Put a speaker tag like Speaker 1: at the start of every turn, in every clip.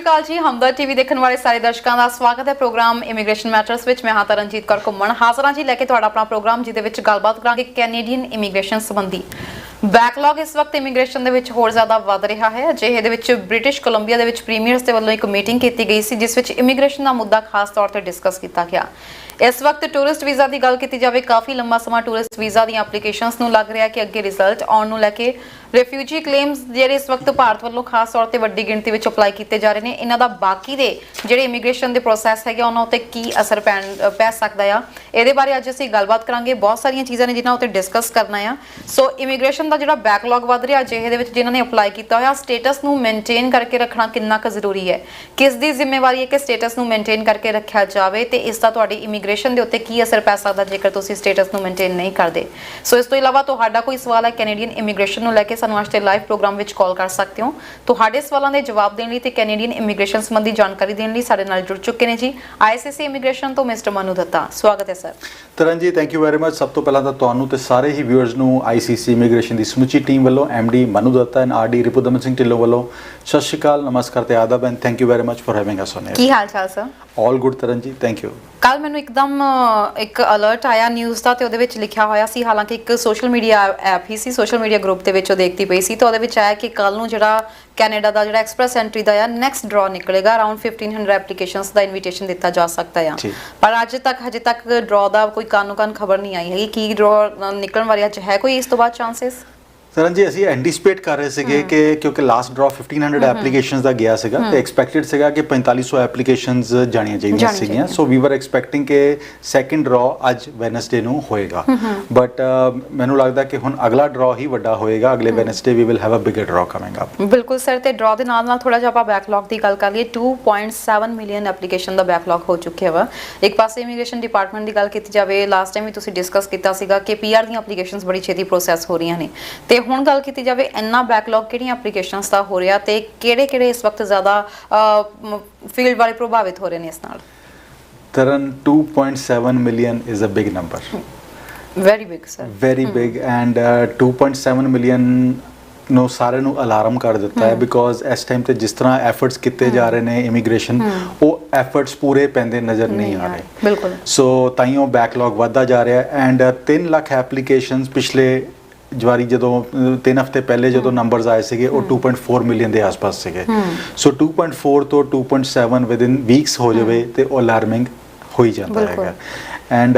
Speaker 1: ਅਕਾਲ ਜੀ। ਹਮਦਰਦ ਟੀਵੀ ਦੇਖਣ ਵਾਲੇ ਸਾਰੇ ਦਰਸ਼ਕਾਂ ਦਾ ਸਵਾਗਤ ਹੈ ਪ੍ਰੋਗਰਾਮ ਇਮੀਗ੍ਰੇਸ਼ਨ ਮੈਟਰਸ ਵਿੱਚ। ਮੈਂ ਹਾਂ ਤਰਨਜੀਤ ਕੌਰ ਘੁੰਮਣ ਹਾਜ਼ਰ ਹਾਂ ਜੀ ਲੈ ਕੇ ਤੁਹਾਡਾ ਆਪਣਾ ਪ੍ਰੋਗਰਾਮ, ਜਿਹਦੇ ਵਿੱਚ ਗੱਲਬਾਤ ਕਰਾਂਗੇ ਕੈਨੇਡੀਅਨ ਇਮੀਗ੍ਰੇਸ਼ਨ ਸੰਬੰਧੀ। ਬੈਕਲੌਗ ਇਸ ਵਕਤ ਇਮੀਗ੍ਰੇਸ਼ਨ ਦੇ ਵਿੱਚ ਹੋਰ ਜ਼ਿਆਦਾ ਵੱਧ ਰਿਹਾ ਹੈ। ਅਜਿਹੇ ਦੇ ਵਿੱਚ ਬ੍ਰਿਟਿਸ਼ ਕੋਲੰਬੀਆ ਦੇ ਵਿੱਚ ਪ੍ਰੀਮੀਅਰਸ ਦੇ ਵੱਲੋਂ ਇੱਕ ਮੀਟਿੰਗ ਕੀਤੀ ਗਈ ਸੀ, ਜਿਸ ਵਿੱਚ ਇਮੀਗ੍ਰੇਸ਼ਨ ਦਾ ਮੁੱਦਾ ਖਾਸ ਤੌਰ ਤੇ ਡਿਸਕਸ ਕੀਤਾ ਗਿਆ। ਇਸ ਵਕਤ ਟੂਰਿਸਟ ਵੀਜ਼ਾ ਦੀ ਗੱਲ ਕੀਤੀ ਜਾਵੇ, ਕਾਫੀ ਲੰਬਾ ਸਮਾਂ ਟੂਰਿਸਟ ਵੀਜ਼ਾ ਦੀਆਂ ਐਪਲੀਕੇਸ਼ਨਸ ਨੂੰ ਲੱਗ ਰਿਹਾ ਕਿ ਅੱਗੇ ਰਿਜ਼ਲਟ ਆਉਣ ਨੂੰ ਲੈ ਕੇ ਰਿਫਿਊਜੀ ਕਲੇਮਸ ਜਿਹੜੇ ਇਸ ਵਕਤ ਭਾਰਤ ਵੱਲੋਂ ਖਾਸ ਤੌਰ ਤੇ ਵੱਡੀ ਗਿਣਤੀ ਵਿੱਚ ਅਪਲਾਈ ਕੀਤੇ ਜਾ ਰਹੇ ਨੇ, ਇਹਨਾਂ ਦਾ ਬਾਕੀ ਦੇ ਜਿਹੜੇ ਇਮੀਗ੍ਰੇਸ਼ਨ ਦੇ ਪ੍ਰੋਸੈਸ ਹੈਗੇ ਉਹਨਾਂ ਉੱਤੇ ਕੀ ਅਸਰ ਪੈ ਸਕਦਾ ਆ, ਇਹਦੇ ਬਾਰੇ ਅੱਜ ਅਸੀਂ ਗੱਲਬਾਤ ਕਰਾਂਗੇ। ਬਹੁਤ ਸਾਰੀਆਂ ਚੀਜ਼ਾਂ ਨੇ ਜਿਨ੍ਹਾਂ ਉੱਤੇ ਡਿਸਕਸ ਕਰਨਾ ਆ। ਸੋ ਇਮੀਗ੍ਰੇਸ਼ਨ ਦਾ ਜਿਹੜਾ ਬੈਕਲੌਗ ਵੱਧ ਰਿਹਾ, ਜਿਹੇ ਦੇ ਵਿੱਚ ਜਿਨ੍ਹਾਂ ਨੇ ਅਪਲਾਈ ਕੀਤਾ ਹੋਇਆ, ਸਟੇਟਸ ਨੂੰ ਮੇਨਟੇਨ ਕਰਕੇ ਰੱਖਣਾ ਕਿੰਨਾ ਕੁ ਜ਼ਰੂਰੀ ਹੈ, ਕਿਸ ਦੀ ਜ਼ਿੰਮੇਵਾਰੀ ਹੈ ਕਿ ਸਟੇਟਸ ਨੂੰ ਮੇਨਟੇਨ ਕਰਕੇ ਰੱਖਿਆ ਜਾਵੇ, ਤੇ ਇਸ ਦਾ ਤੁਹਾਡੀ ਇਮੀਗ੍ਰੇਸ਼ਨ ਦੇ ਉੱਤੇ ਕੀ ਅਸਰ ਪੈ ਸਕਦਾ ਜੇਕਰ ਤੁਸੀਂ ਸਟੇਟਸ ਨੂੰ ਮੇਨਟੇਨ ਨਹੀਂ ਕਰਦੇ। ਸੋ ਇਸ ਤੋਂ ਇਲਾਵਾ ਤੁਹਾਡਾ ਕੋਈ ਸਵਾਲ ਹੈ ਕੈਨੇਡੀਅਨ ਇਮੀਗ੍ਰੇਸ਼ਨ ਨੂੰ ਲੈ ਕੇ, ਸਾਨੂੰ ਅੱਜ ਦੇ ਲਾਈਵ ਪ੍ਰੋਗਰਾਮ ਵਿੱਚ ਕਾਲ ਕਰ ਸਕਦੇ ਹੋ। ਤੁਹਾਡੇ ਸਵਾਲਾਂ ਦੇ ਜਵਾਬ ਦੇਣ ਲਈ ਤੇ ਕੈਨੇਡੀਅਨ ਇਮੀਗ੍ਰੇਸ਼ਨ ਸੰਬੰਧੀ ਜਾਣਕਾਰੀ ਦੇਣ ਲਈ ਸਾਡੇ ਨਾਲ ਜੁੜ ਚੁੱਕੇ ਨੇ ਜੀ ICC ਇਮੀਗ੍ਰੇਸ਼ਨ ਤੋਂ ਮਿਸਟਰ ਮਨੂ ਦੱਤਾ। ਸਵਾਗਤ ਹੈ ਸਰ।
Speaker 2: ਤਰਨ ਜੀ, ਥੈਂਕ ਯੂ ਵੈਰੀ ਮਚ। ਸਭ ਤੋਂ ਪਹਿਲਾਂ ਤਾਂ ਤੁਹਾਨੂੰ ਤੇ ਸਾਰੇ ਹੀ ਵਿਊਅਰਸ ਨੂੰ ICC ਇਮੀਗ੍ਰੇਸ਼ਨ ਦੀ ਸਮੁੱਚੀ ਟੀਮ ਵੱਲੋਂ MD Manu Datta and RD Ripudaman Singh Dhillon ਵੱਲੋਂ ਸਤਿ ਸ਼੍ਰੀ ਅਕਾਲ, ਨਮਸਕਾਰ ਤੇ ਆਦਾਬ and thank you very much for having us on air.
Speaker 1: ਕੀ ਹਾਲ ਚਾਲ ਸਰ?
Speaker 2: ਆਲ ਗੁੱਡ ਤਰਨ ਜੀ, ਥੈਂਕ ਯੂ।
Speaker 1: ਕੱਲ ਮੈਨੂੰ ਇੱਕਦਮ ਇੱਕ ਅਲਰਟ ਆਇਆ ਨਿਊਜ਼ ਦਾ, ਤੇ ਉਹਦੇ ਵਿੱਚ ਲਿਖਿਆ ਹੋਇਆ ਸੀ, ਹਾਲਾਂਕਿ ਇੱਕ ਸੋਸ਼ਲ ਮੀਡੀਆ ਐਪ ਹੀ ਸੀ, ਸੋਸ਼ਲ ਮੀਡੀਆ ਗਰੁੱਪ ਦੇ ਵਿੱਚ ਉਹ ਦੇਖਦੀ ਪਈ ਸੀ, ਤਾਂ ਉਹਦੇ ਵਿੱਚ ਆਇਆ ਕਿ ਕੱਲ ਨੂੰ ਜਿਹੜਾ ਕੈਨੇਡਾ ਦਾ ਜਿਹੜਾ ਐਕਸਪ੍ਰੈਸ ਐਂਟਰੀ ਦਾ ਆ ਨੈਕਸਟ ਡਰਾ ਨਿਕਲੇਗਾ। ਅਰਾਊਂਡ 1500 ਐਪਲੀਕੇਸ਼ਨਸ ਦਾ ਇਨਵੀਟੇਸ਼ਨ ਦਿੱਤਾ ਜਾ ਸਕਦਾ ਆ, ਪਰ ਹਜੇ ਤੱਕ ਡਰਾ ਦਾ ਕੋਈ ਕਾਨੋ ਕਾਨ ਖਬਰ ਨਹੀਂ ਆਈ ਹੈਗੀ। ਕੀ ਡਰਾ ਨਿਕਲਣ ਵਾਲੀ ਅੱਜ ਹੈ ਕੋਈ ਇਸ ਤੋਂ ਬਾਅਦ ਚਾਂਸਸ?
Speaker 2: ਤਰਨ ਜੀ, ਅਸੀਂ ਐਂਟੀਸਪੇਟ ਕਰ ਰਹੇ ਸੀਗੇ ਕਿ ਕਿਉਂਕਿ ਲਾਸਟ ਡਰਾ 1500 ਐਪਲੀਕੇਸ਼ਨਸ ਦਾ ਗਿਆ ਸੀਗਾ ਤੇ ਐਕਸਪੈਕਟਡ ਸੀਗਾ ਕਿ 4500 ਐਪਲੀਕੇਸ਼ਨਸ ਜਾਣੀਆਂ ਚਾਹੀਦੀਆਂ ਸੀਗੀਆਂ। ਸੋ ਵੀ ਵਰ ਐਕਸਪੈਕਟਿੰਗ ਕਿ ਸੈਕੰਡ ਡਰਾ ਅੱਜ ਵੈਨਸਡੇ ਨੂੰ ਹੋਏਗਾ, ਬਟ ਮੈਨੂੰ ਲੱਗਦਾ ਕਿ ਹੁਣ ਅਗਲਾ ਡਰਾ ਹੀ ਵੱਡਾ ਹੋਏਗਾ। ਅਗਲੇ Wednesday we will have a bigger draw coming up.
Speaker 1: ਬਿਲਕੁਲ ਸਰ। ਤੇ ਡਰਾ ਦੇ ਨਾਲ ਥੋੜਾ ਜਿਹਾ ਆਪਾਂ ਬੈਕਲੌਗ ਦੀ ਗੱਲ ਕਰ ਲਈਏ। 2.7 ਮਿਲੀਅਨ ਐਪਲੀਕੇਸ਼ਨ ਦਾ ਬੈਕਲੌਗ ਹੋ ਚੁੱਕਿਆ ਵਾ। ਇੱਕ ਪਾਸੇ ਇਮੀਗ੍ਰੇਸ਼ਨ ਡਿਪਾਰਟਮੈਂਟ ਦੀ ਗੱਲ ਕੀਤੀ ਜਾਵੇ, ਲਾਸਟ ਟਾਈਮ ਵੀ ਤੁਸੀਂ ਡਿਸਕਸ ਕੀਤਾ ਸੀਗਾ ਕਿ PR ਦੀਆਂ ਐਪਲੀਕੇਸ਼ਨਸ ਬੜੀ ਛੇਤੀ ਪ੍ਰੋਸੈਸ ਹੋ ਰਹੀਆਂ ਨੇ, ਤੇ ਹੁਣ ਗੱਲ ਕੀਤੀ ਜਾਵੇ ਇੰਨਾ ਬੈਕਲੌਗ ਕਿਹੜੀਆਂ ਐਪਲੀਕੇਸ਼ਨਸ ਦਾ ਹੋ ਰਿਹਾ ਤੇ ਕਿਹੜੇ ਇਸ ਵਕਤ ਜ਼ਿਆਦਾ ਫੀਲਡ ਵਾਲੇ ਪ੍ਰਭਾਵਿਤ ਹੋ ਰਹੇ ਨੇ ਇਸ ਨਾਲ?
Speaker 2: Taran, 2.7 million is a big number,
Speaker 1: very big sir, very big.
Speaker 2: And 2.7 million ਨੂੰ ਸਾਰਿਆਂ ਨੂੰ ਅਲਾਰਮ ਕਰ ਦਿੱਤਾ ਹੈ, ਬਿਕੋਜ਼ ਇਸ ਟਾਈਮ ਤੇ ਜਿਸ ਤਰ੍ਹਾਂ ਐਫਰਟਸ ਕੀਤੇ ਜਾ ਰਹੇ ਨੇ ਇਮੀਗ੍ਰੇਸ਼ਨ, ਉਹ ਐਫਰਟਸ ਪੂਰੇ ਪੈਂਦੇ ਨਜ਼ਰ ਨਹੀਂ ਆ ਰਹੇ।
Speaker 1: ਬਿਲਕੁਲ।
Speaker 2: ਸੋ ਤਾਈਓ ਬੈਕਲੌਗ ਵੱਧਦਾ ਜਾ ਰਿਹਾ ਐਂਡ 3 ਲੱਖ ਐਪਲੀਕੇਸ਼ਨਸ ਪਿਛਲੇ ਜਵਾਰੀ ਜਦੋਂ 3 ਹਫ਼ਤੇ ਪਹਿਲੇ ਜਦੋਂ ਨੰਬਰਸ ਆਏ ਸੀਗੇ ਉਹ 2.4 ਮਿਲੀਅਨ ਦੇ ਆਸ-ਪਾਸ ਸੀਗੇ। ਸੋ 2.4 ਤੋਂ 2.7 ਵਿਦਿਨ ਵੀਕਸ ਹੋ ਜਾਵੇ ਤੇ ਉਹ ਅਲਾਰਮਿੰਗ ਹੋ ਹੀ ਜਾਂਦਾ ਹੈਗਾ। ਐਂਡ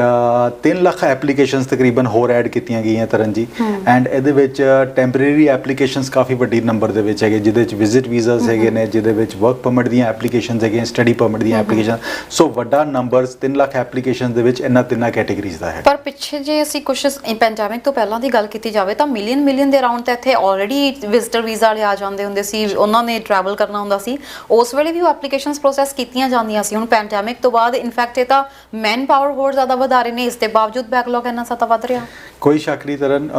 Speaker 2: 3 ਲੱਖ ਐਪਲੀਕੇਸ਼ਨਸ ਤਕਰੀਬਨ ਹੋਰ ਐਡ ਕੀਤੀਆਂ ਗਈਆਂ ਤਰਨ ਜੀ। ਐਂਡ ਇਹਦੇ ਵਿੱਚ ਟੈਂਪਰੇਰੀ ਐਪਲੀਕੇਸ਼ਨਸ ਕਾਫੀ ਵੱਡੀ ਨੰਬਰ ਦੇ ਵਿੱਚ ਹੈਗੇ, ਜਿਹਦੇ ਵਿੱਚ ਵਿਜ਼ਿਟ ਵੀਜ਼ਾਸ ਹੈਗੇ ਨੇ, ਜਿਹਦੇ ਵਿੱਚ ਵਰਕ ਪਰਮਿਟ ਦੀਆਂ ਐਪਲੀਕੇਸ਼ਨਸ ਹੈਗੀਆਂ, ਸਟੱਡੀ ਪਰਮਿਟ ਦੀਆਂ ਐਪਲੀਕੇਸ਼ਨ। ਸੋ ਵੱਡਾ ਨੰਬਰਸ 3 ਲੱਖ ਐਪਲੀਕੇਸ਼ਨਸ ਦੇ ਵਿੱਚ ਇਹਨਾਂ ਤਿੰਨਾਂ ਕੈਟੇਗਰੀਜ਼ ਦਾ ਹੈ।
Speaker 1: ਪਰ ਪਿੱਛੇ ਜੇ ਅਸੀਂ ਕੁਝ ਪੈਂਡੈਮਿਕ ਤੋਂ ਪਹਿਲਾਂ ਦੀ ਗੱਲ ਕੀਤੀ ਜਾਵੇ ਤਾਂ ਮਿਲੀਅਨ ਦੇ ਅਰਾਊਂਡ ਤਾਂ ਇੱਥੇ ਆਲਰੇਡੀ ਵਿਜ਼ਿਟਰ ਵੀਜ਼ਾ ਵਾਲੇ ਆ ਜਾਂਦੇ ਹੁੰਦੇ ਸੀ, ਉਹਨਾਂ ਨੇ ਟਰੈਵਲ ਕਰਨਾ ਹੁੰਦਾ ਸੀ, ਉਸ ਵੇਲੇ ਵੀ ਉਹ ਐਪਲੀਕੇਸ਼ਨਸ ਪ੍ਰੋਸੈਸ ਕੀਤੀਆਂ ਜਾਂਦੀਆਂ ਸੀ। ਹੁਣ ਪੈਂਡੈਮਿਕ ਤੋਂ ਬਾਅਦ ਇਨਫੈਕਟ ਇਹ ਤਾਂ ਮੈਨ ਪਾਵਰ ਹੋਰ ਜ਼ਿਆਦਾ ਵਧਾ ਰਹੇ ਨੇ, ਇਸ ਦੇ ਬਾਵਜੂਦ ਬੈਕਲੌਗ ਇੰਨਾ ਜ਼ਿਆਦਾ ਵੱਧ ਰਿਹਾ।
Speaker 2: ਕੋਈ ਸ਼ੱਕ ਨਹੀਂ Taran,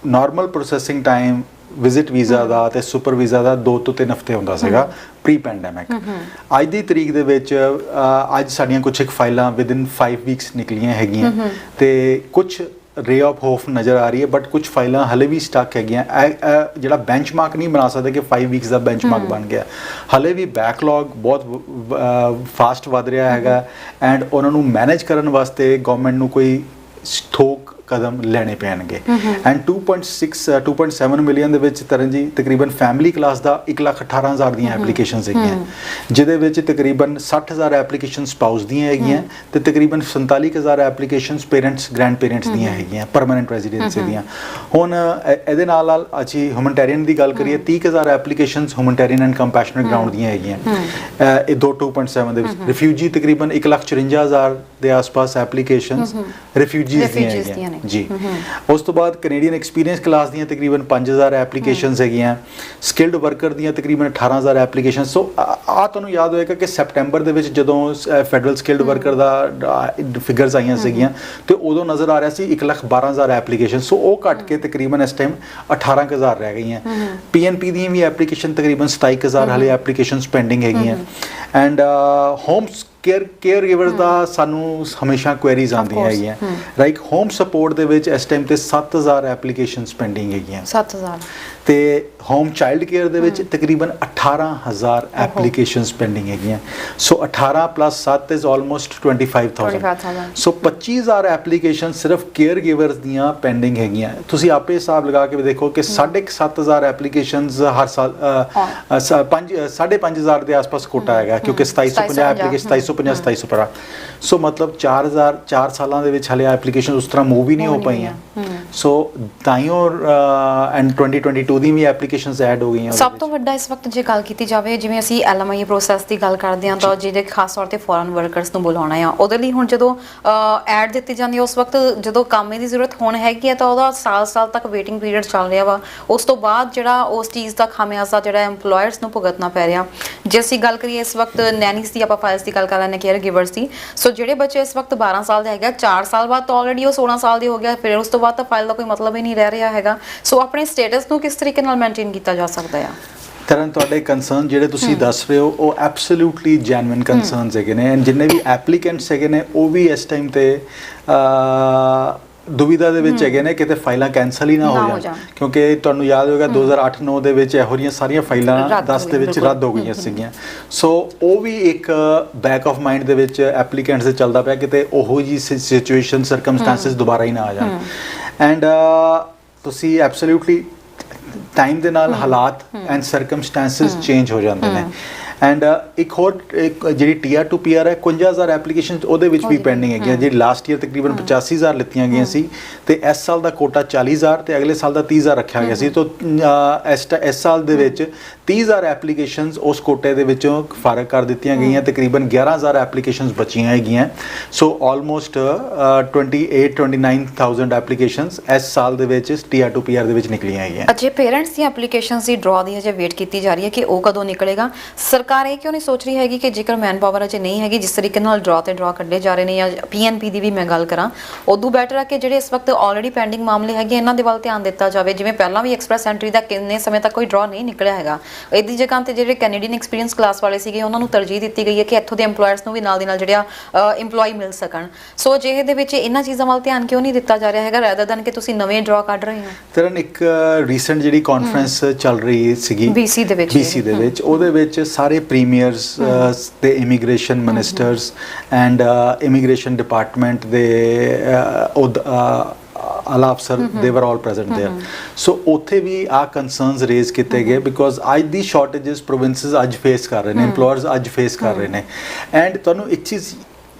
Speaker 2: normal processing time visit visa ਦਾ ਤੇ ਸੁਪਰ ਵੀਜ਼ਾ ਦਾ 2 ਤੋਂ 3 ਹਫ਼ਤੇ ਹੁੰਦਾ ਸੀਗਾ ਪ੍ਰੀ ਪੈਂਡੈਮਿਕ। ਅੱਜ ਦੀ ਤਰੀਕ ਦੇ ਵਿੱਚ ਅੱਜ ਸਾਡੀਆਂ ਕੁਝ ਇੱਕ ਫਾਈਲਾਂ ਵਿਦਿਨ 5 ਵੀਕਸ ਨਿਕਲੀਆਂ ਹੈਗੀਆਂ ਤੇ ਕੁਝ ਰੇ ਆਫ ਹੋਪ ਨਜ਼ਰ ਆ ਰਹੀ ਹੈ, ਬਟ ਕੁਝ ਫਾਈਲਾਂ ਹਲੇ ਵੀ ਸਟਕ ਹੈਗੀਆਂ। ਜਿਹੜਾ ਬੈਂਚਮਾਰਕ ਨਹੀਂ ਬਣਾ ਸਕਦੇ ਕਿ 5 ਵੀਕਸ ਦਾ ਬੈਂਚਮਾਰਕ ਬਣ ਗਿਆ, ਹਲੇ ਵੀ ਬੈਕਲੌਗ ਬਹੁਤ ਫਾਸਟ ਵੱਧ ਰਿਹਾ ਹੈਗਾ ਐਂਡ ਉਹਨਾਂ ਨੂੰ ਮੈਨੇਜ ਕਰਨ ਵਾਸਤੇ ਗਵਰਨਮੈਂਟ ਨੂੰ ਕੋਈ ਠੋਕ ਕਦਮ ਲੈਣੇ ਪੈਣਗੇ। ਐਂਡ 2.7 ਮਿਲੀਅਨ ਦੇ ਵਿੱਚ ਤਰਨ ਜੀ ਤਕਰੀਬਨ ਫੈਮਿਲੀ ਕਲਾਸ ਦਾ 1,18,000 ਦੀਆਂ ਐਪਲੀਕੇਸ਼ਨਸ ਹੈਗੀਆਂ, ਜਿਹਦੇ ਵਿੱਚ ਤਕਰੀਬਨ 60,000 ਐਪਲੀਕੇਸ਼ਨ ਸਪਾਊਸ ਦੀਆਂ ਹੈਗੀਆਂ ਤੇ ਤਕਰੀਬਨ 47,000 ਐਪਲੀਕੇਸ਼ਨਸ ਪੇਰੈਂਟਸ ਗ੍ਰੈਂਡ ਪੇਰੈਂਟਸ ਦੀਆਂ ਹੈਗੀਆਂ, ਪਰਮਾਨੈਂਟ ਰੈਜ਼ੀਡੈਂਸੀ ਦੀਆਂ। ਹੁਣ ਇਹਦੇ ਨਾਲ ਅਸੀਂ ਹਿਊਮਨਟੇਰੀਅਨ ਦੀ ਗੱਲ ਕਰੀਏ, 30,000 applications humanitarian and compassionate ground ਦੀਆਂ ਹੈਗੀਆਂ। ਇਹ 2.7 ਦੇ ਵਿੱਚ ਰਿਫਿਊਜੀ ਤਕਰੀਬਨ 1,54,000 ਦੇ ਆਸ-ਪਾਸ ਐਪਲੀਕੇਸ਼ਨਸ ਰਿਫਿਊਜੀਜ਼ ਦੀਆਂ ਹੈਗੀਆਂ ਜੀ। ਉਸ ਤੋਂ ਬਾਅਦ ਕੈਨੇਡੀਅਨ ਐਕਸਪੀਰੀਅੰਸ ਕਲਾਸ ਦੀਆਂ ਤਕਰੀਬਨ 5,000 ਐਪਲੀਕੇਸ਼ਨਸ ਹੈਗੀਆਂ, ਸਕਿਲਡ ਵਰਕਰ ਦੀਆਂ ਤਕਰੀਬਨ 18,000 ਐਪਲੀਕੇਸ਼ਨ। ਸੋ ਤੁਹਾਨੂੰ ਯਾਦ ਹੋਏਗਾ ਕਿ ਸੈਪਟੈਂਬਰ ਦੇ ਵਿੱਚ ਜਦੋਂ ਫੈਡਰਲ ਸਕਿਲਡ ਵਰਕਰ ਦਾ ਫਿਗਰਸ ਆਈਆਂ ਸੀਗੀਆਂ ਤੇ ਉਦੋਂ ਨਜ਼ਰ ਆ ਰਿਹਾ ਸੀ 1,12,000 ਐਪਲੀਕੇਸ਼ਨ। ਸੋ ਉਹ ਘਟ ਕੇ ਤਕਰੀਬਨ ਇਸ ਟਾਈਮ 18,000 ਰਹਿ ਗਈਆਂ। PNP ਦੀਆਂ ਵੀ ਐਪਲੀਕੇਸ਼ਨ ਤਕਰੀਬਨ 27,000 ਹਾਲੇ ਐਪਲੀਕੇਸ਼ਨਸ ਪੈਂਡਿੰਗ ਹੈਗੀਆਂ। ਐਂਡ ਹੋਮ ਕੇਅਰ ਗਿਵਰਸ ਦਾ ਸਾਨੂੰ ਹਮੇਸ਼ਾ ਕੁਐਰੀਜ਼ ਆਉਂਦੀਆਂ ਹੈਗੀਆਂ ਰਾਈਟ। ਹੋਮ ਸਪੋਰਟ ਦੇ ਵਿੱਚ ਇਸ ਟਾਈਮ ਤੇ 7000 ਐਪਲੀਕੇਸ਼ਨਸ ਪੈਂਡਿੰਗ ਹੈਗੀਆਂ।
Speaker 1: 7000
Speaker 2: ਤੇ ਹੋਮ ਚਾਈਲਡ ਕੇਅਰ ਦੇ ਵਿੱਚ ਤਕਰੀਬਨ 18000 ਐਪਲੀਕੇਸ਼ਨਸ ਪੈਂਡਿੰਗ ਹੈਗੀਆਂ। ਸੋ 18 + 7 ਇਜ਼ ਆਲਮੋਸਟ 25000। ਸੋ 25000 ਐਪਲੀਕੇਸ਼ਨ ਸਿਰਫ ਕੇਅਰ ਗਿਵਰਸ ਦੀਆਂ ਪੈਂਡਿੰਗ ਹੈਗੀਆਂ। ਤੁਸੀਂ ਆਪੇ ਹਿਸਾਬ ਲਗਾ ਕੇ ਦੇਖੋ ਕਿ 7500 ਐਪਲੀਕੇਸ਼ਨਸ ਹਰ ਸਾਲ 5500 ਦੇ ਆਸ-ਪਾਸ ਕੋਟਾ ਹੈਗਾ, ਕਿਉਂਕਿ 2750 ਐਪਲੀਕੇਸ਼ਨ 2750 2750। ਸੋ ਮਤਲਬ 4 ਸਾਲਾਂ ਦੇ ਵਿੱਚ ਹਲੇ ਐਪਲੀਕੇਸ਼ਨ ਉਸ ਤਰ੍ਹਾਂ ਮੂਵ ਹੀ ਨਹੀਂ ਹੋ ਪਾਈਆਂ। ਸੋ ਤਾਈਓ and 2022 the we applications add ਹੋ ਗਈਆਂ।
Speaker 1: ਸਭ ਤੋਂ ਵੱਡਾ ਇਸ ਵਕਤ ਜੇ ਗੱਲ ਕੀਤੀ ਜਾਵੇ, ਜਿਵੇਂ ਅਸੀਂ LMIA ਪ੍ਰੋਸੈਸ ਦੀ ਗੱਲ ਕਰਦੇ ਹਾਂ ਤਾਂ ਜਿਹੜੇ ਖਾਸ ਤੌਰ ਤੇ ਫੋਰਨ ਵਰਕਰਸ ਨੂੰ ਬੁਲਾਉਣਾ ਆ, ਉਹਦੇ ਲਈ ਹੁਣ ਜਦੋਂ ਐਡ ਦਿੱਤੀ ਜਾਂਦੀ ਹੈ, ਉਸ ਵਕਤ ਜਦੋਂ ਕਾਮੇ ਦੀ ਜ਼ਰੂਰਤ ਹੁਣ ਹੈਗੀ ਹੈ ਤਾਂ ਉਹਦਾ ਸਾਲ ਤੱਕ ਵੇਟਿੰਗ ਪੀਰੀਅਡ ਚੱਲ ਰਿਹਾ ਵਾ। ਉਸ ਤੋਂ ਬਾਅਦ ਜਿਹੜਾ ਉਸ ਚੀਜ਼ ਦਾ ਖਾਮਿਆਜ਼ਾ ਜਿਹੜਾ EMPLOYERS ਨੂੰ ਭੁਗਤਣਾ ਪੈ ਰਿਹਾ। ਜੇ ਅਸੀਂ ਗੱਲ ਕਰੀਏ ਇਸ ਵਕਤ ਨੈਨੀਸ ਦੀ, ਆਪਾਂ ਫਾਈਲਸ ਦੀ ਗੱਲ ਕਰ ਲੈਂਦੇ, ਕੇਅਰ ਗਿਵਰਸ ਦੀ, ਸੋ ਜਿਹੜੇ ਬੱਚੇ ਇਸ ਵਕਤ 12 ਸਾਲ ਦੇ ਹੈਗਾ, 4 ਸਾਲ ਬਾਅਦ ਤਾਂ ਆਲਰੇਡੀ ਉਹ 16 ਸਾਲ ਦੇ ਹੋ ਗਿਆ, ਫਿਰ ਉਸ ਤੋਂ ਬਾਅਦ ਤਾਂ ਫਾਈਲ ਦਾ ਕੋਈ ਮਤਲਬ ਹੀ ਨਹੀਂ ਰਹਿ ਰਿਹਾ ਹੈਗਾ। ਸੋ ਆਪਣੇ ਸਟੇਟਸ ਨੂੰ ਕਿਸ ਤਰੀਕੇ ਨਾਲ ਮੇਨਟੇਨ ਕੀਤਾ ਜਾ ਸਕਦਾ ਆ?
Speaker 2: ਤਰਨ, ਤੁਹਾਡੇ ਕੰਸਰਨ ਜਿਹੜੇ ਤੁਸੀਂ ਦੱਸ ਰਹੇ ਹੋ ਉਹ ਐਬਸੋਲੂਟਲੀ ਜੈਨੂਇਨ ਕੰਸਰਨਸ ਹੈਗੇ ਨੇ, ਐਂਡ ਜਿੰਨੇ ਵੀ ਐਪਲੀਕੈਂਟਸ ਹੈਗੇ ਨੇ ਉਹ ਵੀ ਇਸ ਟਾਈਮ ਤੇ ਦੁਵਿਧਾ ਦੇ ਵਿੱਚ ਹੈਗੇ ਨੇ ਕਿਤੇ ਫਾਈਲਾਂ ਕੈਂਸਲ ਹੀ ਨਾ ਹੋ ਜਾਣ, ਕਿਉਂਕਿ ਤੁਹਾਨੂੰ ਯਾਦ ਹੋਵੇਗਾ 2008-9 ਦੇ ਵਿੱਚ ਇਹੋ ਜਿਹੀਆਂ ਸਾਰੀਆਂ ਫਾਈਲਾਂ 10 ਦੇ ਵਿੱਚ ਰੱਦ ਹੋ ਗਈਆਂ ਸੀਗੀਆਂ। ਸੋ ਉਹ ਵੀ ਇੱਕ ਬੈਕ ਆਫ ਮਾਈਂਡ ਦੇ ਵਿੱਚ ਐਪਲੀਕੈਂਟਸ ਦੇ ਚੱਲਦਾ ਪਿਆ, ਕਿਤੇ ਉਹੋ ਜਿਹੀ ਸਿਚੁਏਸ਼ਨ ਸਰਕਮਸਟੈਂਸਿਸ ਦੁਬਾਰਾ ਹੀ ਨਾ ਆ ਜਾਣ। ਐਂਡ ਤੁਸੀਂ ਐਬਸੋਲੂਟਲੀ ਟਾਈਮ ਦੇ ਨਾਲ ਹਾਲਾਤ ਐਂਡ ਸਰਕਮਸਟੈਂਸਿਸ ਚੇਂਜ ਹੋ ਜਾਂਦੇ ਨੇ। ਐਂਡ ਇੱਕ ਹੋਰ ਜਿਹੜੀ TR to PR ਹੈ, 51000 ਐਪਲੀਕੇਸ਼ਨ ਉਹਦੇ ਵਿੱਚ ਵੀ ਪੈਂਡਿੰਗ ਹੈਗੀਆਂ। ਜਿਹੜੀ ਲਾਸਟ ਈਅਰ ਤਕਰੀਬਨ 85000 ਲਿੱਤੀਆਂ ਗਈਆਂ ਸੀ ਤੇ ਇਸ ਸਾਲ ਦਾ ਕੋਟਾ 40000 ਤੇ ਅਗਲੇ ਸਾਲ ਦਾ 30000 ਰੱਖਿਆ ਗਿਆ ਸੀ। ਤਾਂ ਇਸ ਸਾਲ ਦੇ ਵਿੱਚ 30000 ਐਪਲੀਕੇਸ਼ਨਸ ਉਸ ਕੋਟੇ ਦੇ ਵਿੱਚੋਂ ਫਾਰਗ ਕਰ ਦਿੱਤੀਆਂ ਗਈਆਂ। ਤਕਰੀਬਨ 11000 ਐਪਲੀਕੇਸ਼ਨਸ ਬਚੀਆਂ ਹੈਗੀਆਂ। ਸੋ ਆਲਮੋਸਟ 29,000 ਐਪਲੀਕੇਸ਼ਨਸ ਇਸ ਸਾਲ ਦੇ ਵਿੱਚ TR to PR ਦੇ ਵਿੱਚ ਨਿਕਲੀਆਂ ਹੈਗੀਆਂ।
Speaker 1: ਅਜੇ ਪੇਰੈਂਟਸ ਦੀਆਂ ਐਪਲੀਕੇਸ਼ਨਸ ਦੀ ਡਰਾ ਦੀ ਅਜੇ ਵੇਟ ਕੀਤੀ ਜਾ ਰਹੀ ਹੈ ਕਿ ਉਹ ਕਦੋਂ ਨਿਕਲੇਗਾ। ਸਰਕਾਰ ਇਹ ਕਿਉਂ ਨਹੀਂ ਸੋਚ ਰਹੀ ਹੈਗੀ ਕਿ ਜੇਕਰ ਮੈਨ ਪਾਵਰ ਅਜੇ ਨਹੀਂ ਹੈਗੀ, ਜਿਸ ਤਰੀਕੇ ਨਾਲ ਡਰਾ ਕੱਢੇ ਜਾ ਰਹੇ ਨੇ, ਜਾਂ PNP ਦੀ ਵੀ ਮੈਂ ਗੱਲ ਕਰਾਂ, ਉਦੋਂ ਬੈਟਰ ਹੈ ਕਿ ਜਿਹੜੇ ਇਸ ਵਕਤ ਆਲਰੇਡੀ ਪੈਂਡਿੰਗ ਮਾਮਲੇ ਹੈਗੇ ਇਹਨਾਂ ਦੇ ਵੱਲ ਧਿਆਨ ਦਿੱਤਾ ਜਾਵੇ। ਜਿਵੇਂ ਪਹਿਲਾਂ ਵੀ ਐਕਸਪ੍ਰੈਸ ਐਂਟਰੀ ਦਾ ਕਿੰਨੇ ਸਮੇਂ ਤੱਕ ਕੋਈ ਡਰਾ ਨਹੀਂ ਨਿਕਲਿਆ ਹੈਗਾ, ਇਹਦੀ ਜਗ੍ਹਾ ਤੇ ਜਿਹੜੇ ਕੈਨੇਡੀਅਨ ਐਕਸਪੀਰੀਅੰਸ ਕਲਾਸ ਵਾਲੇ ਸੀਗੇ ਉਹਨਾਂ ਨੂੰ ਤਰਜੀਹ ਦਿੱਤੀ ਗਈ ਹੈ ਕਿ ਇੱਥੋਂ ਦੇ EMPLOYERS ਨੂੰ ਵੀ ਨਾਲ ਦੀ ਨਾਲ ਜਿਹੜਾ EMPLOYE ਮਿਲ ਸਕਣ। ਸੋ ਅਜਿਹੇ ਦੇ ਵਿੱਚ ਇਹਨਾਂ ਚੀਜ਼ਾਂ ਵੱਲ ਧਿਆਨ ਕਿਉਂ ਨਹੀਂ ਦਿੱਤਾ ਜਾ ਰਿਹਾ ਹੈਗਾ, ਰੈਦਰ ਦੈਨ ਕਿ ਤੁਸੀਂ ਨਵੇਂ ਡਰਾ ਕੱਢ ਰਹੇ ਹੋ?
Speaker 2: ਤਰਨ, ਇੱਕ ਰੀਸੈਂਟ ਜਿਹੜੀ ਕਾਨਫਰੰਸ ਚੱਲ ਰਹੀ ਸੀਗੀ BC ਦੇ ਵਿੱਚ, ਉਹਦੇ ਵਿੱਚ ਸਾਰੇ ਪ੍ਰੀਮੀਅਰਸ ਤੇ immigration ministers and immigration department ਦੇ ਆਲਾ ਅਫਸਰ ਦੇ ਵਰ ਆਲ ਪ੍ਰੈਜ਼ੈਂਟ ਦੇਅਰ। ਸੋ ਉੱਥੇ ਵੀ ਆ ਕੰਸਰਨਸ ਰੇਜ਼ ਕੀਤੇ ਗਏ, ਬਿਕੋਜ਼ ਅੱਜ ਦੀ ਸ਼ਾਰਟੇजेस ਪ੍ਰੋਵਿੰਸਸ ਅੱਜ ਫੇਸ ਕਰ ਰਹੇ ਨੇ, EMPLOYERS ਅੱਜ ਫੇਸ ਕਰ ਰਹੇ ਨੇ। ਐਂਡ ਤੁਹਾਨੂੰ ਇੱਕ ਚੀਜ਼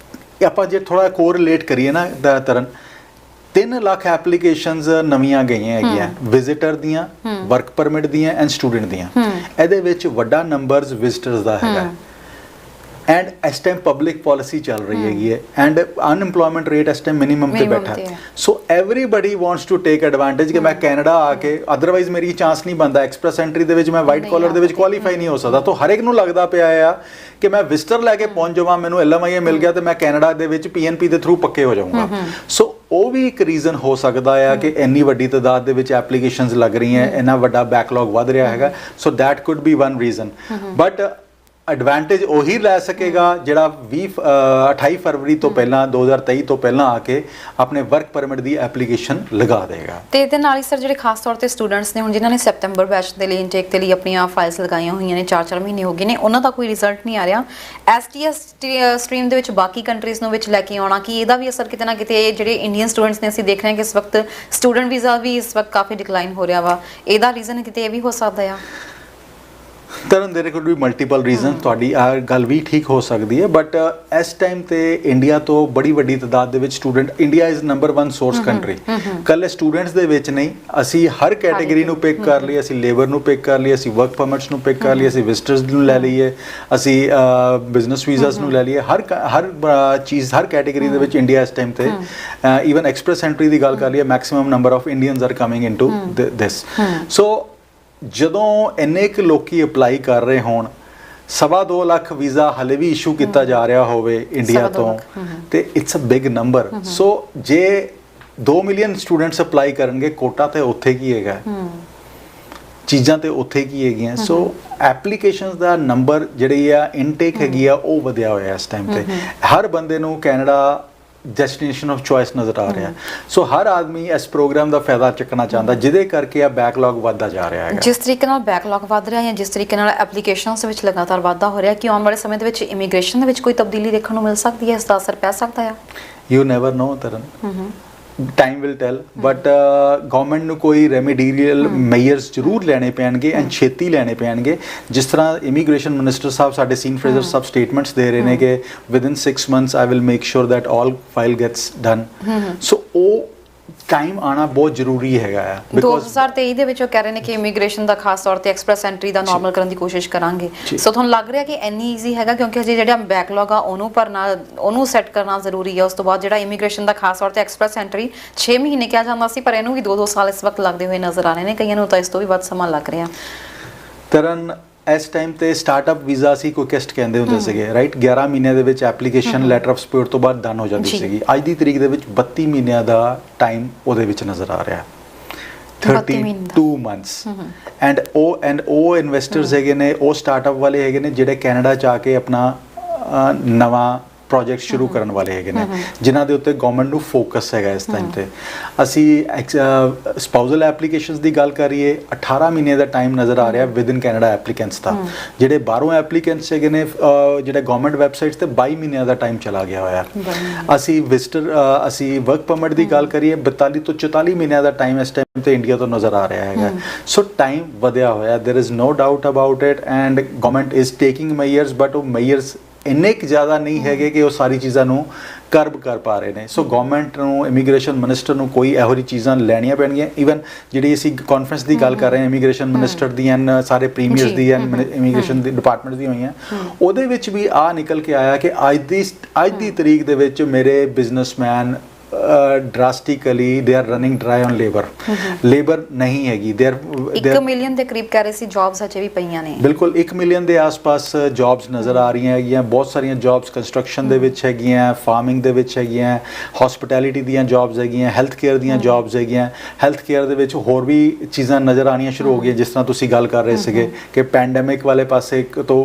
Speaker 2: ਆਪਾਂ ਜੇ ਥੋੜਾ ਕੋਰਿਲੇਟ ਕਰੀਏ ਨਾ ਤਰਨ, 3 ਲੱਖ ਐਪਲੀਕੇਸ਼ਨਸ ਨਵੀਆਂ ਗਈਆਂ ਹੈਗੀਆਂ, ਵਿਜ਼ਿਟਰ ਦੀਆਂ, ਵਰਕ ਪਰਮਿਟ ਦੀਆਂ ਐਂਡ ਸਟੂਡੈਂਟ ਦੀਆਂ। ਇਹਦੇ ਵਿੱਚ ਵੱਡਾ ਨੰਬਰਸ ਵਿਜ਼ਿਟਰਸ ਦਾ ਹੈਗਾ। ਐਂਡ ਇਸ ਟਾਈਮ ਪਬਲਿਕ ਪਾਲਿਸੀ ਚੱਲ ਰਹੀ ਹੈਗੀ ਹੈ, ਐਂਡ ਅਨਐਮਪਲੋਇਮੈਂਟ ਰੇਟ ਇਸ ਟਾਈਮ ਮਿਨੀਮਮ ਤੇ ਬੈਠਾ। So everybody wants to take advantage ਕਿ ਮੈਂ ਕੈਨੇਡਾ ਆ ਕੇ, ਅਦਰਵਾਈਜ਼ ਮੇਰੀ ਚਾਂਸ ਨਹੀਂ ਬਣਦਾ ਐਕਸਪ੍ਰੈਸ ਐਂਟਰੀ ਦੇ ਵਿੱਚ, ਮੈਂ ਵਾਈਟ ਕਾਲਰ ਦੇ ਵਿੱਚ ਕੁਆਲੀਫਾਈ ਨਹੀਂ ਹੋ ਸਕਦਾ। ਤਾਂ ਹਰ ਇੱਕ ਨੂੰ ਲੱਗਦਾ ਪਿਆ ਆ ਕਿ ਮੈਂ ਵਿਜ਼ਟਰ ਲੈ ਕੇ ਪਹੁੰਚ ਜਾਵਾਂ, ਮੈਨੂੰ LMIA ਮਿਲ ਗਿਆ ਤੇ ਮੈਂ ਕੈਨੇਡਾ ਦੇ ਵਿੱਚ PNP ਦੇ ਥਰੂ ਪੱਕੇ ਹੋ ਜਾਊਂਗਾ। ਸੋ ਉਹ ਵੀ ਇੱਕ ਰੀਜ਼ਨ ਹੋ ਸਕਦਾ ਆ ਕਿ ਇੰਨੀ ਵੱਡੀ ਤਾਦਾਦ ਦੇ ਵਿੱਚ ਐਪਲੀਕੇਸ਼ਨਸ ਲੱਗ ਰਹੀਆਂ, ਇੰਨਾ ਵੱਡਾ ਬੈਕਲੌਗ ਵੱਧ ਰਿਹਾ ਹੈਗਾ। So that could B one reason. But advantage ਉਹੀ ਲੈ ਸਕੇਗਾ ਜਿਹੜਾ 28 ਫਰਵਰੀ ਤੋਂ ਪਹਿਲਾਂ 2023 ਤੋਂ ਪਹਿਲਾਂ ਆ ਕੇ ਆਪਣੇ ਵਰਕ ਪਰਮਿਟ ਦੀ ਐਪਲੀਕੇਸ਼ਨ ਲਗਾ ਦੇਗਾ।
Speaker 1: ਤੇ ਇਹਦੇ ਨਾਲ ਹੀ ਸਰ ਜਿਹੜੇ ਖਾਸ ਤੌਰ ਤੇ ਸਟੂਡੈਂਟਸ ਨੇ ਹੁਣ ਜਿਨ੍ਹਾਂ ਨੇ ਸੈਪਟੈਂਬਰ ਬੈਚ ਦੇ ਲਈ ਇਨਟੇਕ ਦੇ ਲਈ ਆਪਣੀਆਂ ਫਾਈਲਸ ਲਗਾਈਆਂ ਹੋਈਆਂ ਨੇ, 4-4 ਮਹੀਨੇ ਹੋ ਗਏ ਨੇ, ਉਹਨਾਂ ਦਾ ਕੋਈ ਰਿਜ਼ਲਟ ਨਹੀਂ ਆ ਰਿਹਾ। STS ਸਟਰੀਮ ਦੇ ਵਿੱਚ ਬਾਕੀ ਕੰਟਰੀਜ਼ ਨੂੰ ਵਿੱਚ ਲੈ ਕੇ ਆਉਣਾ, ਕਿ ਇਹਦਾ ਵੀ ਅਸਰ ਕਿਤੇ ਨਾ ਕਿਤੇ ਜਿਹੜੇ ਇੰਡੀਅਨ ਸਟੂਡੈਂਟਸ ਨੇ, ਅਸੀਂ ਦੇਖ ਰਹੇ ਹਾਂ ਕਿ ਇਸ ਵਕਤ ਸਟੂਡੈਂਟ ਵੀਜ਼ਾ ਵੀ ਇਸ ਵਕਤ ਕਾਫੀ ਡਿਕਲਾਈਨ ਹੋ ਰਿਹਾ ਵਾ, ਇਹਦਾ ਰੀਜ਼ਨ ਕਿਤੇ ਇਹ ਵੀ ਹੋ ਸਕਦਾ ਆ?
Speaker 2: ਤਰਨ, ਦੇਰ ਕੁਡ ਬੀ ਮਲਟੀਪਲ ਰੀਜ਼ਨ। ਤੁਹਾਡੀ ਆ ਗੱਲ ਵੀ ਠੀਕ ਹੋ ਸਕਦੀ ਹੈ, ਬਟ ਇਸ ਟਾਈਮ ਤੇ ਇੰਡੀਆ ਤੋਂ ਬੜੀ ਵੱਡੀ ਤਾਦਾਦ ਦੇ ਵਿੱਚ student, India is number 1 source country. ਕੱਲੇ ਸਟੂਡੈਂਟਸ ਦੇ ਵਿੱਚ ਨਹੀਂ, ਅਸੀਂ ਹਰ ਕੈਟੇਗਰੀ ਨੂੰ ਪਿਕ ਕਰ ਲਈ, ਅਸੀਂ ਲੇਬਰ ਨੂੰ ਪਿਕ ਕਰ ਲਈ, ਅਸੀਂ ਵਰਕ ਪਰਮਿਟਸ ਨੂੰ ਪਿਕ ਕਰ ਲਈ, ਅਸੀਂ ਵਿਜ਼ਟਰਸ ਨੂੰ ਲੈ ਲਈਏ, ਅਸੀਂ ਬਿਜ਼ਨਸ ਵੀਜ਼ਾਸ ਨੂੰ ਲੈ ਲਈਏ, ਹਰ ਚੀਜ਼, ਹਰ ਕੈਟੇਗਰੀ ਦੇ ਵਿੱਚ ਇੰਡੀਆ ਇਸ ਟਾਈਮ ਤੇ, ਈਵਨ ਐਕਸਪ੍ਰੈਸ ਐਂਟਰੀ ਦੀ ਗੱਲ ਕਰ ਲਈਏ, maximum number of Indians are coming into this. So ਜਦੋਂ ਇੰਨੇ ਕੁ ਲੋਕੀ ਅਪਲਾਈ ਕਰ ਰਹੇ ਹੋਣ, 2.25 ਲੱਖ ਵੀਜ਼ਾ ਹਲੇ ਵੀ ਇਸ਼ੂ ਕੀਤਾ ਜਾ ਰਿਹਾ ਹੋਵੇ ਇੰਡੀਆ ਤੋਂ, ਤੇ ਇਟਸ ਅ ਬਿਗ ਨੰਬਰ। ਸੋ ਜੇ 2 ਮਿਲੀਅਨ ਸਟੂਡੈਂਟਸ ਅਪਲਾਈ ਕਰਨਗੇ, ਕੋਟਾ ਤੇ ਉੱਥੇ ਕੀ ਹੈਗਾ? ਚੀਜ਼ਾਂ ਤੇ ਉੱਥੇ ਕੀ ਹੈਗੀਆਂ। ਸੋ ਐਪਲੀਕੇਸ਼ਨਸ ਦਾ ਨੰਬਰ ਜਿਹੜੀ ਆ ਇਨਟੇਕ ਹੈਗੀ ਆ ਉਹ ਵਧਿਆ ਹੋਇਆ ਇਸ ਟਾਈਮ ਤੇ। ਹਰ ਬੰਦੇ ਨੂੰ ਕੈਨੇਡਾ ਡੈਸਟੀਨੇਸ਼ਨ ਆਫ ਚੋਇਸ ਨਜ਼ਰ ਆ ਰਿਹਾ। ਸੋ ਹਰ ਆਦਮੀ ਇਸ ਪ੍ਰੋਗਰਾਮ ਦਾ ਫਾਇਦਾ ਚੱਕਣਾ ਚਾਹੁੰਦਾ, ਜਿਹਦੇ ਕਰਕੇ ਆ ਬੈਕਲੌਗ ਵੱਧਦਾ ਜਾ ਰਿਹਾ ਹੈਗਾ।
Speaker 1: ਜਿਸ ਤਰੀਕੇ ਨਾਲ ਬੈਕਲੌਗ ਵੱਧ ਰਿਹਾ ਹੈ, ਜਿਸ ਤਰੀਕੇ ਨਾਲ ਐਪਲੀਕੇਸ਼ਨਸ ਵਿੱਚ ਲਗਾਤਾਰ ਵਾਧਾ ਹੋ ਰਿਹਾ, ਕਿ ਆਉਣ ਵਾਲੇ ਸਮੇਂ ਦੇ ਵਿੱਚ ਇਮੀਗ੍ਰੇਸ਼ਨ ਦੇ ਵਿੱਚ ਕੋਈ ਤਬਦੀਲੀ ਦੇਖਣ ਨੂੰ ਮਿਲ ਸਕਦੀ ਹੈ, ਇਸ ਦਾ ਅਸਰ ਪੈ ਸਕਦਾ ਹੈ?
Speaker 2: You never know Tarn, time will tell, but government ਨੂੰ ਕੋਈ ਰੈਮੀਡੀਰੀਅਲ ਮੇਜਰਸ ਜ਼ਰੂਰ ਲੈਣੇ ਪੈਣਗੇ ਐਂਡ ਛੇਤੀ ਲੈਣੇ ਪੈਣਗੇ। ਜਿਸ ਤਰ੍ਹਾਂ ਇਮੀਗ੍ਰੇਸ਼ਨ ਮਿਨਿਸਟਰ ਸਾਹਿਬ ਸਾਡੇ ਸੀਨ ਫਰੇਜ਼ਰ ਸਾਹਿਬ ਸਟੇਟਮੈਂਟਸ ਦੇ ਰਹੇ ਨੇ ਕਿ within 6 months I will make sure that all file gets done. So ਉਹ ਟਾਈਮ ਆਣਾ ਬਹੁਤ ਜ਼ਰੂਰੀ ਹੈਗਾ ਆ।
Speaker 1: 2023 ਦੇ ਵਿੱਚ ਉਹ ਕਹਿ ਰਹੇ ਨੇ ਕਿ ਇਮੀਗ੍ਰੇਸ਼ਨ ਦਾ ਖਾਸ ਤੌਰ ਤੇ ਐਕਸਪ੍ਰੈਸ ਐਂਟਰੀ ਦਾ ਨਾਰਮਲ ਕਰਨ ਦੀ ਕੋਸ਼ਿਸ਼ ਕਰਾਂਗੇ। ਸੋ ਤੁਹਾਨੂੰ ਲੱਗ ਰਿਹਾ ਕਿ ਇੰਨੀ ਈਜ਼ੀ ਹੈਗਾ? ਕਿਉਂਕਿ ਅਜੇ ਜਿਹੜਾ ਬੈਕਲੌਗ ਆ ਉਹਨੂੰ ਭਰਨਾ, ਉਹਨੂੰ ਸੈੱਟ ਕਰਨਾ ਜ਼ਰੂਰੀ ਹੈ। ਉਸ ਤੋਂ ਬਾਅਦ ਜਿਹੜਾ ਇਮੀਗ੍ਰੇਸ਼ਨ ਦਾ ਖਾਸ ਤੌਰ ਤੇ ਐਕਸਪ੍ਰੈਸ ਐਂਟਰੀ 6 ਮਹੀਨੇ ਕਿਹਾ ਜਾਂਦਾ ਸੀ, ਪਰ ਇਹਨੂੰ ਵੀ 2-2 ਸਾਲ ਇਸ ਵਕਤ ਲੱਗਦੇ ਹੋਏ ਨਜ਼ਰ ਆ ਰਹੇ ਨੇ। ਕਈਆਂ ਨੂੰ ਤਾਂ ਇਸ ਤੋਂ ਵੀ ਵੱਧ ਸਮਾਂ ਲੱਗ ਰਿਹਾ।
Speaker 2: ਤਰਨ, ਇਸ ਟਾਈਮ ਤੇ ਸਟਾਰਟਅਪ ਵੀਜ਼ਾ ਸੀ ਕੁਇਕੈਸਟ ਕਹਿੰਦੇ ਹੁੰਦੇ ਸੀਗੇ, ਰਾਈਟ? 11 ਮਹੀਨਿਆਂ ਦੇ ਵਿੱਚ ਐਪਲੀਕੇਸ਼ਨ ਲੈਟਰ ਆਫ ਸਪੋਰਟ ਤੋਂ ਬਾਅਦ ਡਨ ਹੋ ਜਾਂਦੀ ਸੀਗੀ। ਅੱਜ ਦੀ ਤਰੀਕ ਦੇ ਵਿੱਚ 32 ਮਹੀਨਿਆਂ ਦਾ ਟਾਈਮ ਉਹਦੇ ਵਿੱਚ ਨਜ਼ਰ ਆ ਰਿਹਾ। 32 ਮੰਥਸ। ਐਂਡ ਉਹ ਇਨਵੈਸਟਰਸ ਹੈਗੇ ਨੇ, ਉਹ ਸਟਾਰਟਅਪ ਵਾਲੇ ਹੈਗੇ ਨੇ ਜਿਹੜੇ ਕੈਨੇਡਾ ਚ ਆ ਕੇ ਆਪਣਾ ਨਵਾਂ ਪ੍ਰੋਜੈਕਟ ਸ਼ੁਰੂ ਕਰਨ ਵਾਲੇ ਹੈਗੇ ਨੇ, ਜਿਨ੍ਹਾਂ ਦੇ ਉੱਤੇ ਗਵਰਨਮੈਂਟ ਨੂੰ ਫੋਕਸ ਹੈਗਾ ਇਸ ਟਾਈਮ ਤੇ। ਅਸੀਂ ਸਪਾਊਜ਼ਲ ਐਪਲੀਕੇਸ਼ਨਸ ਦੀ ਗੱਲ ਕਰੀਏ, 18 ਮਹੀਨੇ ਦਾ ਟਾਈਮ ਨਜ਼ਰ ਆ ਰਿਹਾ ਵਿਦ ਇਨ ਕੈਨੇਡਾ ਐਪਲੀਕੈਂਟਸ ਦਾ। ਜਿਹੜੇ ਬਾਹਰੋਂ ਐਪਲੀਕੈਂਟਸ ਹੈਗੇ ਨੇ, ਜਿਹੜੇ ਗਵਰਨਮੈਂਟ ਵੈਬਸਾਈਟਸ ਤੇ 22 ਮਹੀਨਿਆਂ ਦਾ ਟਾਈਮ ਚਲਾ ਗਿਆ ਹੋਇਆ। ਅਸੀਂ ਅਸੀਂ ਵਰਕ ਪਰਮਿਟ ਦੀ ਗੱਲ ਕਰੀਏ, 42 ਤੋਂ 44 ਮਹੀਨਿਆਂ ਦਾ ਟਾਈਮ ਇਸ ਟਾਈਮ ਤੇ ਇੰਡੀਆ ਤੋਂ ਨਜ਼ਰ ਆ ਰਿਹਾ ਹੈਗਾ। ਸੋ ਟਾਈਮ ਵਧਿਆ ਹੋਇਆ, there is no doubt about it, and government is taking measures, but ਉਹ ਮੇਜਰਸ ਇੰਨੇ ਕੁ ਜ਼ਿਆਦਾ ਨਹੀਂ ਹੈਗੇ ਕਿ ਉਹ ਸਾਰੀ ਚੀਜ਼ਾਂ ਨੂੰ ਕਰਬ ਕਰ ਪਾ ਰਹੇ ਨੇ। ਸੋ ਗਵਰਨਮੈਂਟ ਨੂੰ, ਇਮੀਗ੍ਰੇਸ਼ਨ ਮਿਨਿਸਟਰ ਨੂੰ ਕੋਈ ਇਹੋ ਜਿਹੀ ਚੀਜ਼ਾਂ ਲੈਣੀਆਂ ਪੈਣਗੀਆਂ। ਈਵਨ ਜਿਹੜੀ ਅਸੀਂ ਕਾਨਫਰੰਸ ਦੀ ਗੱਲ ਕਰ ਰਹੇ ਹਾਂ ਇਮੀਗ੍ਰੇਸ਼ਨ ਮਿਨਿਸਟਰ ਦੀਆਂ, ਸਾਰੇ premiers the and immigration the department ਦੀ ਹੋਈਆਂ, ਉਹਦੇ ਵਿੱਚ ਵੀ ਆ ਨਿਕਲ ਕੇ ਆਇਆ ਕਿ ਅੱਜ ਦੀ ਤਰੀਕ ਦੇ ਵਿੱਚ ਮੇਰੇ businessman drastically they are running dry on labor ਨਹੀਂ ਹੈਗੀ।
Speaker 1: 1 ਮਿਲੀਅਨ ਦੇ ਕਰੀਬ ਕਹਿ ਰਹੇ ਸੀ ਜੌਬਸ ਅਜੇ ਵੀ ਪਈਆਂ ਨੇ।
Speaker 2: ਬਿਲਕੁਲ 1 ਮਿਲੀਅਨ ਦੇ ਆਸ-ਪਾਸ ਜੌਬਸ ਨਜ਼ਰ ਆ ਰਹੀਆਂ ਹੈਗੀਆਂ। ਬਹੁਤ ਸਾਰੀਆਂ ਜੌਬਸ ਕੰਸਟਰਕਸ਼ਨ ਦੇ ਵਿੱਚ ਹੈਗੀਆਂ, ਫਾਰਮਿੰਗ ਦੇ ਵਿੱਚ ਹੈਗੀਆਂ, ਹਸਪਿਟੈਲਿਟੀ ਦੀਆਂ ਜੌਬਸ ਹੈਗੀਆਂ, ਹੈਲਥ ਕੇਅਰ ਦੀਆਂ ਜੌਬਸ ਹੈਗੀਆਂ। ਹੈਲਥ ਕੇਅਰ ਦੇ ਵਿੱਚ ਹੋਰ ਵੀ ਚੀਜ਼ਾਂ ਨਜ਼ਰ ਆਉਣੀਆਂ ਸ਼ੁਰੂ ਹੋ ਗਈਆਂ, ਜਿਸ ਤਰ੍ਹਾਂ ਤੁਸੀਂ ਗੱਲ ਕਰ ਰਹੇ ਸੀਗੇ ਕਿ ਪੈਂਡੈਮਿਕ ਵਾਲੇ ਪਾਸੇ ਤੋਂ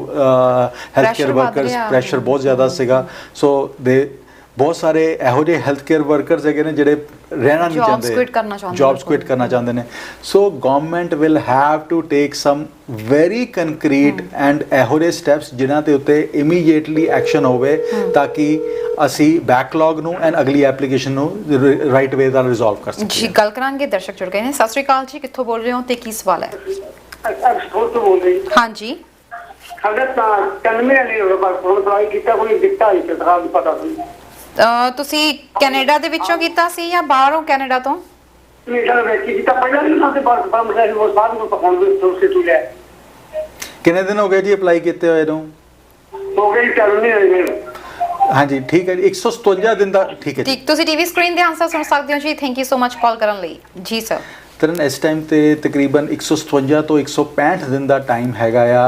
Speaker 2: ਹੈਲਥ ਕੇਅਰ ਵਰਕਰਸ ਪ੍ਰੈਸ਼ਰ ਬਹੁਤ ਜ਼ਿਆਦਾ ਸੀਗਾ। ਸੋ ਬਹੁਤ ਸਾਰੇ ਇਹੋ ਜਿਹੇ ਹੈਲਥ ਕੇਅਰ ਵਰਕਰਸ ਹੈਗੇ ਨੇ ਜਿਹੜੇ ਰਹਿਣਾ ਨਹੀਂ ਚਾਹੁੰਦੇ, ਜੌਬਸ ਕੁਇਟ ਕਰਨਾ ਚਾਹੁੰਦੇ ਨੇ। So government will have to take some very concrete and ਇਹੋ ਜਿਹੇ ਸਟੈਪਸ ਜਿਨ੍ਹਾਂ ਦੇ ਉੱਤੇ ਇਮੀਡੀਏਟਲੀ ਐਕਸ਼ਨ ਹੋਵੇ, ਤਾਂ ਕਿ ਅਸੀਂ ਬੈਕਲੌਗ ਨੂੰ ਐਂਡ ਅਗਲੀ ਐਪਲੀਕੇਸ਼ਨ ਨੂੰ ਰਾਈਟ ਵੇ ਨਾਲ ਰਿਜ਼ੋਲਵ ਕਰ ਸਕੀਏ।
Speaker 1: ਜੀ ਗੱਲ ਕਰਾਂਗੇ, ਦਰਸ਼ਕ ਜੁੜ ਗਏ ਨੇ। ਸਤਿ ਸ਼੍ਰੀ ਅਕਾਲ ਜੀ, ਕਿੱਥੋਂ ਬੋਲ ਰਹੇ ਹੋ ਤੇ ਕੀ ਸਵਾਲ ਹੈ? ਹਾਂਜੀ ਤੁਸੀਂ ਕੈਨੇਡਾ ਦੇ ਵਿੱਚੋਂ ਕੀਤਾ ਸੀ ਜਾਂ ਬਾਹਰੋਂ ਕੈਨੇਡਾ ਤੋਂ?
Speaker 2: ਕਿੰਨੇ ਦਿਨ ਹੋ ਗਏ ਜੀ ਅਪਲਾਈ ਕੀਤੇ ਹੋਏ ਨੂੰ?
Speaker 3: ਹੋ ਗਏ 4 ਮਹੀਨੇ।
Speaker 2: ਹਾਂਜੀ ਠੀਕ ਹੈ ਜੀ, 157 ਦਿਨ ਦਾ। ਠੀਕ ਹੈ ਜੀ,
Speaker 1: ਤੁਸੀਂ ਟੀਵੀ ਸਕਰੀਨ ਦੇ ਆਨਸਰ ਸੁਣ ਸਕਦੇ ਹੋ ਜੀ। ਥੈਂਕ ਯੂ ਸੋ ਮਚ ਕਾਲ ਕਰਨ ਲਈ। ਜੀ ਸਰ।
Speaker 2: ਤਰਨ ਇਸ ਟਾਈਮ ਤੇ ਤਕਰੀਬਨ 157 ਤੋਂ 165 ਦਿਨ ਦਾ ਟਾਈਮ ਹੈਗਾ ਆ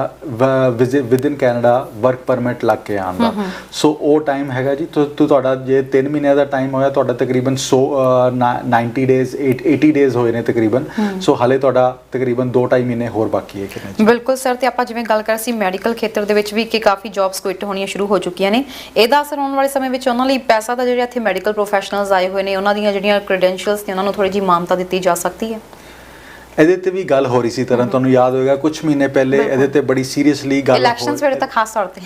Speaker 2: with in Canada work permit ਲੱਗ ਕੇ ਆਉਣ ਦਾ। ਸੋ ਉਹ ਟਾਈਮ ਹੈਗਾ ਜੀ। ਤੁਹਾਡਾ ਜੇ 3 ਮਹੀਨਿਆਂ ਦਾ ਟਾਈਮ ਹੋਇਆ, ਤੁਹਾਡਾ ਤਕਰੀਬਨ 90 ਡੇਜ਼ 80 ਡੇਜ਼ ਹੋਏ ਨੇ ਤਕਰੀਬਨ। ਸੋ ਹਾਲੇ ਤੁਹਾਡਾ ਤਕਰੀਬਨ 2-2.5 ਮਹੀਨੇ ਹੋਰ ਬਾਕੀ ਹੈ ਕਿਨੇ।
Speaker 1: ਬਿਲਕੁਲ ਸਰ। ਤੇ ਆਪਾਂ ਜਿਵੇਂ ਗੱਲ ਕਰ ਸੀ ਮੈਡੀਕਲ ਖੇਤਰ ਦੇ ਵਿੱਚ ਵੀ ਕਿ ਕਾਫੀ ਜੌਬਸ ਕੁਇਟ ਹੋਣੀਆਂ ਸ਼ੁਰੂ ਹੋ ਚੁੱਕੀਆਂ ਨੇ। ਇਹਦਾ ਅਸਰ ਆਉਣ ਵਾਲੇ ਸਮੇਂ ਵਿੱਚ ਉਹਨਾਂ ਲਈ ਪੈਸਾ ਦਾ, ਜਿਹੜੇ ਇੱਥੇ ਮੈਡੀਕਲ ਪ੍ਰੋਫੈਸ਼ਨਲਸ ਆਏ ਹੋਏ ਨੇ, ਉਹਨਾਂ ਦੀਆਂ ਜਿਹੜੀਆਂ ਕ੍ਰੈਡੈਂਸ਼ੀਅਲਸ ਨੇ ਉਹਨਾਂ ਨੂੰ ਥੋੜੀ ਜਿਹੀ ਮਾਨਤਾ ਦਿੱਤੀ ਜਾ ਸਕਦੀ ਹੈ?
Speaker 2: ਇਹਦੇ ਤੇ ਵੀ ਗੱਲ ਹੋ ਰਹੀ ਸੀ ਤਰਨ, ਤੁਹਾਨੂੰ ਯਾਦ ਹੋਵੇਗਾ ਕੁਝ ਮਹੀਨੇ ਪਹਿਲੇ ਇਹਦੇ ਤੇ ਬੜੀ ਸੀਰੀਅਸਲੀ ਗੱਲ
Speaker 1: ਇਲੈਕਸ਼ਨਸ ਵੇਲੇ ਤਾਂ ਖਾਸ ਤੌਰ ਤੇ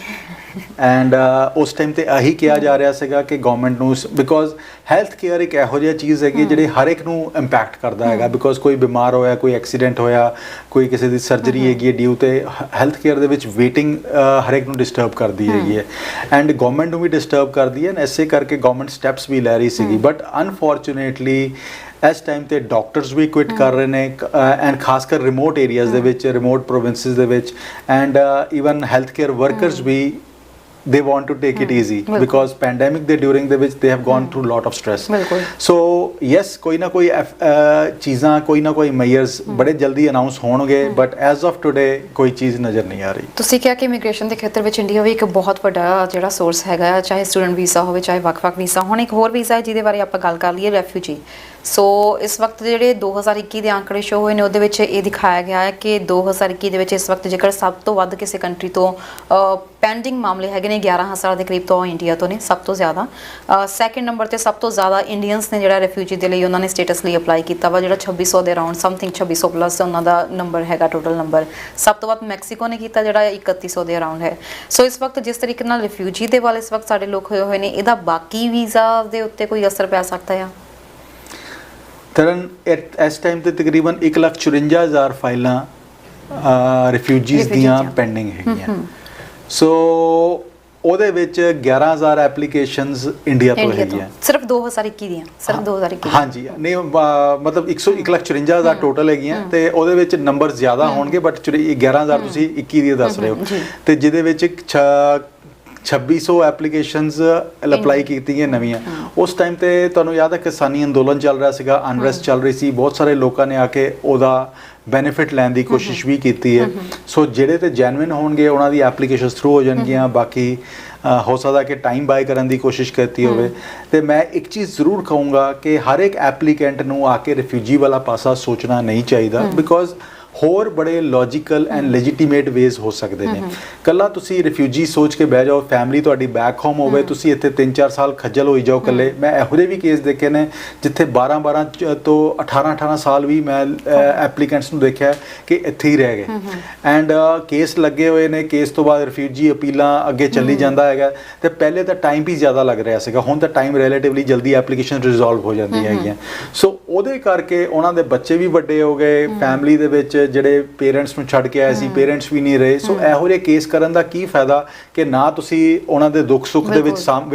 Speaker 2: ਐਂਡ ਉਸ ਟਾਈਮ ਤੇ ਇਹੀ ਕਿਹਾ ਜਾ ਰਿਹਾ ਸੀਗਾ ਕਿ ਗਵਰਨਮੈਂਟ ਨੂੰ, ਬਿਕੋਜ਼ ਹੈਲਥ ਕੇਅਰ ਇੱਕ ਇਹੋ ਜਿਹੀ ਚੀਜ਼ ਹੈਗੀ ਜਿਹੜੀ ਹਰ ਇੱਕ ਨੂੰ ਇੰਪੈਕਟ ਕਰਦਾ ਹੈਗਾ। ਬਿਕੋਜ਼ ਕੋਈ ਬਿਮਾਰ ਹੋਇਆ, ਕੋਈ ਐਕਸੀਡੈਂਟ ਹੋਇਆ, ਕੋਈ ਕਿਸੇ ਦੀ ਸਰਜਰੀ ਹੈਗੀ ਹੈ ਡਿਊ ਤੇ, ਹੈਲਥ ਕੇਅਰ ਦੇ ਵਿੱਚ ਵੇਟਿੰਗ ਹਰ ਇੱਕ ਨੂੰ ਡਿਸਟਰਬ ਕਰਦੀ ਹੈਗੀ ਹੈ ਐਂਡ ਗਵਰਨਮੈਂਟ ਨੂੰ ਵੀ ਡਿਸਟਰਬ ਕਰਦੀ ਹੈ। ਐਸੇ ਕਰਕੇ ਗਵਰਨਮੈਂਟ ਸਟੈਪਸ ਵੀ ਲੈ ਰਹੀ ਸੀਗੀ, ਬਟ ਅਨਫੋਰਚੂਨੇਟਲੀ ਇਸ ਟਾਈਮ ਤੇ ਡਾਕਟਰਸ ਵੀ ਕੁਇਟ ਕਰ ਰਹੇ ਨੇ ਐਂਡ ਖਾਸ ਕਰ ਰਿਮੋਟ ਏਰੀਆਜ਼ ਦੇ ਵਿੱਚ, ਰਿਮੋਟ ਪ੍ਰੋਵਿੰਸਿਸ ਦੇ ਵਿੱਚ, and even health care workers ਵੀ they want to take it easy because pandemic ਦੇ during ਦੇ ਵਿੱਚ they have gone through lot of stress.
Speaker 1: ਬਿਲਕੁਲ।
Speaker 2: So yes, ਕੋਈ ਨਾ ਕੋਈ ਚੀਜ਼ਾਂ ਕੋਈ ਨਾ ਕੋਈ ਮੇਜਰਸ ਬੜੇ ਜਲਦੀ ਅਨਾਉਂਸ ਹੋਣਗੇ, ਬਟ ਐਜ਼ ਆਫ ਟੁਡੇ ਕੋਈ ਚੀਜ਼ ਨਜ਼ਰ ਨਹੀਂ ਆ ਰਹੀ।
Speaker 1: ਤੁਸੀਂ ਕਿਹਾ ਕਿ ਇਮੀਗ੍ਰੇਸ਼ਨ ਦੇ ਖੇਤਰ ਵਿੱਚ ਇੰਡੀਆ ਵੀ ਇੱਕ ਬਹੁਤ ਵੱਡਾ ਜਿਹੜਾ ਸੋਰਸ ਹੈਗਾ, ਚਾਹੇ ਸਟੂਡੈਂਟ ਵੀਜ਼ਾ ਹੋਵੇ ਚਾਹੇ ਵੱਖ-ਵੱਖ ਵੀਜ਼ਾ। ਹੁਣ ਇੱਕ ਹੋਰ ਵੀਜ਼ਾ ਹੈ ਜਿਹਦੇ ਬਾਰੇ ਆਪਾਂ ਗੱਲ ਕਰ ਲਈਏ, ਰੈਫਿਊਜੀ। ਸੋ ਇਸ ਵਕਤ ਜਿਹੜੇ 2021 ਦੇ ਅੰਕੜੇ ਸ਼ੋ ਹੋਏ ਨੇ ਉਹਦੇ ਵਿੱਚ ਇਹ ਦਿਖਾਇਆ ਗਿਆ ਹੈ ਕਿ 2021 ਦੇ ਵਿੱਚ ਇਸ ਵਕਤ ਜੇਕਰ ਸਭ ਤੋਂ ਵੱਧ ਕਿਸੇ ਕੰਟਰੀ ਤੋਂ ਪੈਂਡਿੰਗ ਮਾਮਲੇ ਹੈਗੇ ਨੇ 11,000 ਦੇ ਕਰੀਬ ਤੋਂ ਇੰਡੀਆ ਤੋਂ ਨੇ ਸਭ ਤੋਂ ਜ਼ਿਆਦਾ। ਸੈਕਿੰਡ ਨੰਬਰ ਤੇ ਸਭ ਤੋਂ ਜ਼ਿਆਦਾ ਇੰਡੀਅਨਸ ਨੇ ਜਿਹੜਾ ਰੈਫਿਊਜੀ ਦੇ ਲਈ ਉਹਨਾਂ ਨੇ ਸਟੇਟਸ ਲਈ ਅਪਲਾਈ ਕੀਤਾ ਵਾ, ਜਿਹੜਾ 2600 ਦੇ ਅਰਾਊਂਡ ਸਮਥਿੰਗ 2600 ਪਲੱਸ ਉਹਨਾਂ ਦਾ ਨੰਬਰ ਹੈਗਾ ਟੋਟਲ ਨੰਬਰ। ਸਭ ਤੋਂ ਵੱਧ ਮੈਕਸੀਕੋ ਨੇ ਕੀਤਾ ਜਿਹੜਾ 3100 ਦੇ ਅਰਾਊਂਡ ਹੈ। ਸੋ ਇਸ ਵਕਤ ਜਿਸ ਤਰੀਕੇ ਨਾਲ ਰੈਫਿਊਜੀ ਦੇ ਵੱਲ ਇਸ ਵਕਤ ਸਾਡੇ ਲੋਕ ਹੋਏ ਨੇ, ਇਹਦਾ ਬਾਕੀ ਵੀਜ਼ਾ ਦੇ ਉੱਤੇ ਕੋਈ ਅਸਰ ਪੈ ਸਕਦਾ ਆ?
Speaker 2: ਤਰਨ ਇਸ ਟਾਈਮ ਤੇ ਤਕਰੀਬਨ 1,54,000 ਫਾਈਲਾਂ ਰਿਫਿਊਜੀਜ਼ ਦੀਆਂ ਪੈਂਡਿੰਗ ਹੈਗੀਆਂ। ਸੋ ਉਹਦੇ ਵਿੱਚ 11,000 ਐਪਲੀਕੇਸ਼ਨਸ ਇੰਡੀਆ ਤੋਂ ਹੈਗੀਆਂ, ਸਿਰਫ
Speaker 1: 2021 ਦੀਆਂ, ਸਿਰਫ 2021।
Speaker 2: ਹਾਂਜੀ, ਨਹੀਂ ਮਤਲਬ 1,54,000 ਟੋਟਲ ਹੈਗੀਆਂ ਤੇ ਉਹਦੇ ਵਿੱਚ ਨੰਬਰ ਜ਼ਿਆਦਾ ਹੋਣਗੇ, ਬਟ 11,000 ਤੁਸੀਂ 21 ਦੀ ਦੱਸ ਰਹੇ ਹੋ ਤੇ ਜਿਹਦੇ ਵਿੱਚ 2600 ਐਪਲੀਕੇਸ਼ਨਸ ਅਪਲਾਈ ਕੀਤੀਆਂ ਨਵੀਆਂ। ਉਸ ਟਾਈਮ ਤੇ ਤੁਹਾਨੂੰ ਯਾਦ ਹੈ ਕਿਸਾਨੀ ਅੰਦੋਲਨ ਚੱਲ ਰਿਹਾ ਸੀਗਾ, ਅਨਰੈਸਟ ਚੱਲ ਰਹੀ ਸੀ, ਬਹੁਤ ਸਾਰੇ ਲੋਕਾਂ ਨੇ ਆ ਕੇ ਉਹਦਾ ਬੈਨੀਫਿਟ ਲੈਣ ਦੀ ਕੋਸ਼ਿਸ਼ ਵੀ ਕੀਤੀ ਹੈ। ਸੋ ਜਿਹੜੇ ਤੇ ਜੈਨੂਇਨ ਹੋਣਗੇ ਉਹਨਾਂ ਦੀ ਐਪਲੀਕੇਸ਼ਨਸ ਥਰੂ ਹੋ ਜਾਣਗੀਆਂ, ਬਾਕੀ ਹੋ ਸਕਦਾ ਕਿ ਟਾਈਮ ਬਾਏ ਕਰਨ ਦੀ ਕੋਸ਼ਿਸ਼ ਕੀਤੀ ਹੋਵੇ। ਤੇ ਮੈਂ ਇੱਕ ਚੀਜ਼ ਜ਼ਰੂਰ ਕਹੂੰਗਾ ਕਿ ਹਰ ਇੱਕ ਐਪਲੀਕੈਂਟ ਨੂੰ ਆ ਕੇ ਰਿਫਿਊਜੀ ਵਾਲਾ ਪਾਸਾ ਸੋਚਣਾ ਨਹੀਂ ਚਾਹੀਦਾ, ਬਿਕੋਜ਼ ਹੋਰ ਬੜੇ ਲੌਜੀਕਲ ਐਂਡ ਲੈਜੀਟੀਮੇਟ ਵੇਜ਼ ਹੋ ਸਕਦੇ ਨੇ। ਕੱਲਾ ਤੁਸੀਂ ਰਿਫਿਊਜੀ ਸੋਚ ਕੇ ਬਹਿ ਜਾਓ, ਫੈਮਿਲੀ ਤੁਹਾਡੀ ਬੈਕ ਹੋਮ ਹੋਵੇ, ਤੁਸੀਂ ਇੱਥੇ 3-4 ਸਾਲ ਖੱਜਲ ਹੋਈ ਜਾਓ ਕੱਲੇ। ਮੈਂ ਇਹੋ ਜਿਹੇ ਵੀ ਕੇਸ ਦੇਖੇ ਨੇ ਜਿੱਥੇ 12 ਤੋਂ 18 ਸਾਲ ਵੀ ਮੈਂ ਐਪਲੀਕੈਂਟਸ ਨੂੰ ਦੇਖਿਆ ਕਿ ਇੱਥੇ ਹੀ ਰਹਿ ਗਏ ਐਂਡ ਕੇਸ ਲੱਗੇ ਹੋਏ ਨੇ। ਕੇਸ ਤੋਂ ਬਾਅਦ ਰਿਫਿਊਜੀ ਅਪੀਲਾਂ ਅੱਗੇ ਚੱਲੀ ਜਾਂਦਾ ਹੈਗਾ ਤੇ ਪਹਿਲੇ ਤਾਂ ਟਾਈਮ ਵੀ ਜ਼ਿਆਦਾ ਲੱਗ ਰਿਹਾ ਸੀਗਾ, ਹੁਣ ਤਾਂ ਟਾਈਮ ਰਿਲੇਟਿਵਲੀ ਜਲਦੀ ਐਪਲੀਕੇਸ਼ਨ ਰਿਜ਼ੋਲਵ ਹੋ ਜਾਂਦੀਆਂ ਹੈਗੀਆਂ। ਸੋ ਉਹਦੇ ਕਰਕੇ ਉਹਨਾਂ ਦੇ ਬੱਚੇ ਵੀ ਵੱਡੇ ਹੋ ਗਏ, ਫੈਮਿਲੀ ਦੇ ਵਿੱਚ ਜਿਹੜੇ ਪੇਰੈਂਟਸ ਨੂੰ ਛੱਡ ਕੇ ਆਏ ਸੀ ਪੇਰੈਂਟਸ ਵੀ ਨਹੀਂ ਰਹੇ। ਸੋ ਇਹੋ ਜਿਹੇ ਕੇਸ ਕਰਨ ਦਾ ਕੀ ਫਾਇਦਾ ਕਿ ਨਾ ਤੁਸੀਂ ਉਹਨਾਂ ਦੇ ਦੁੱਖ ਸੁੱਖ ਦੇ ਵਿੱਚ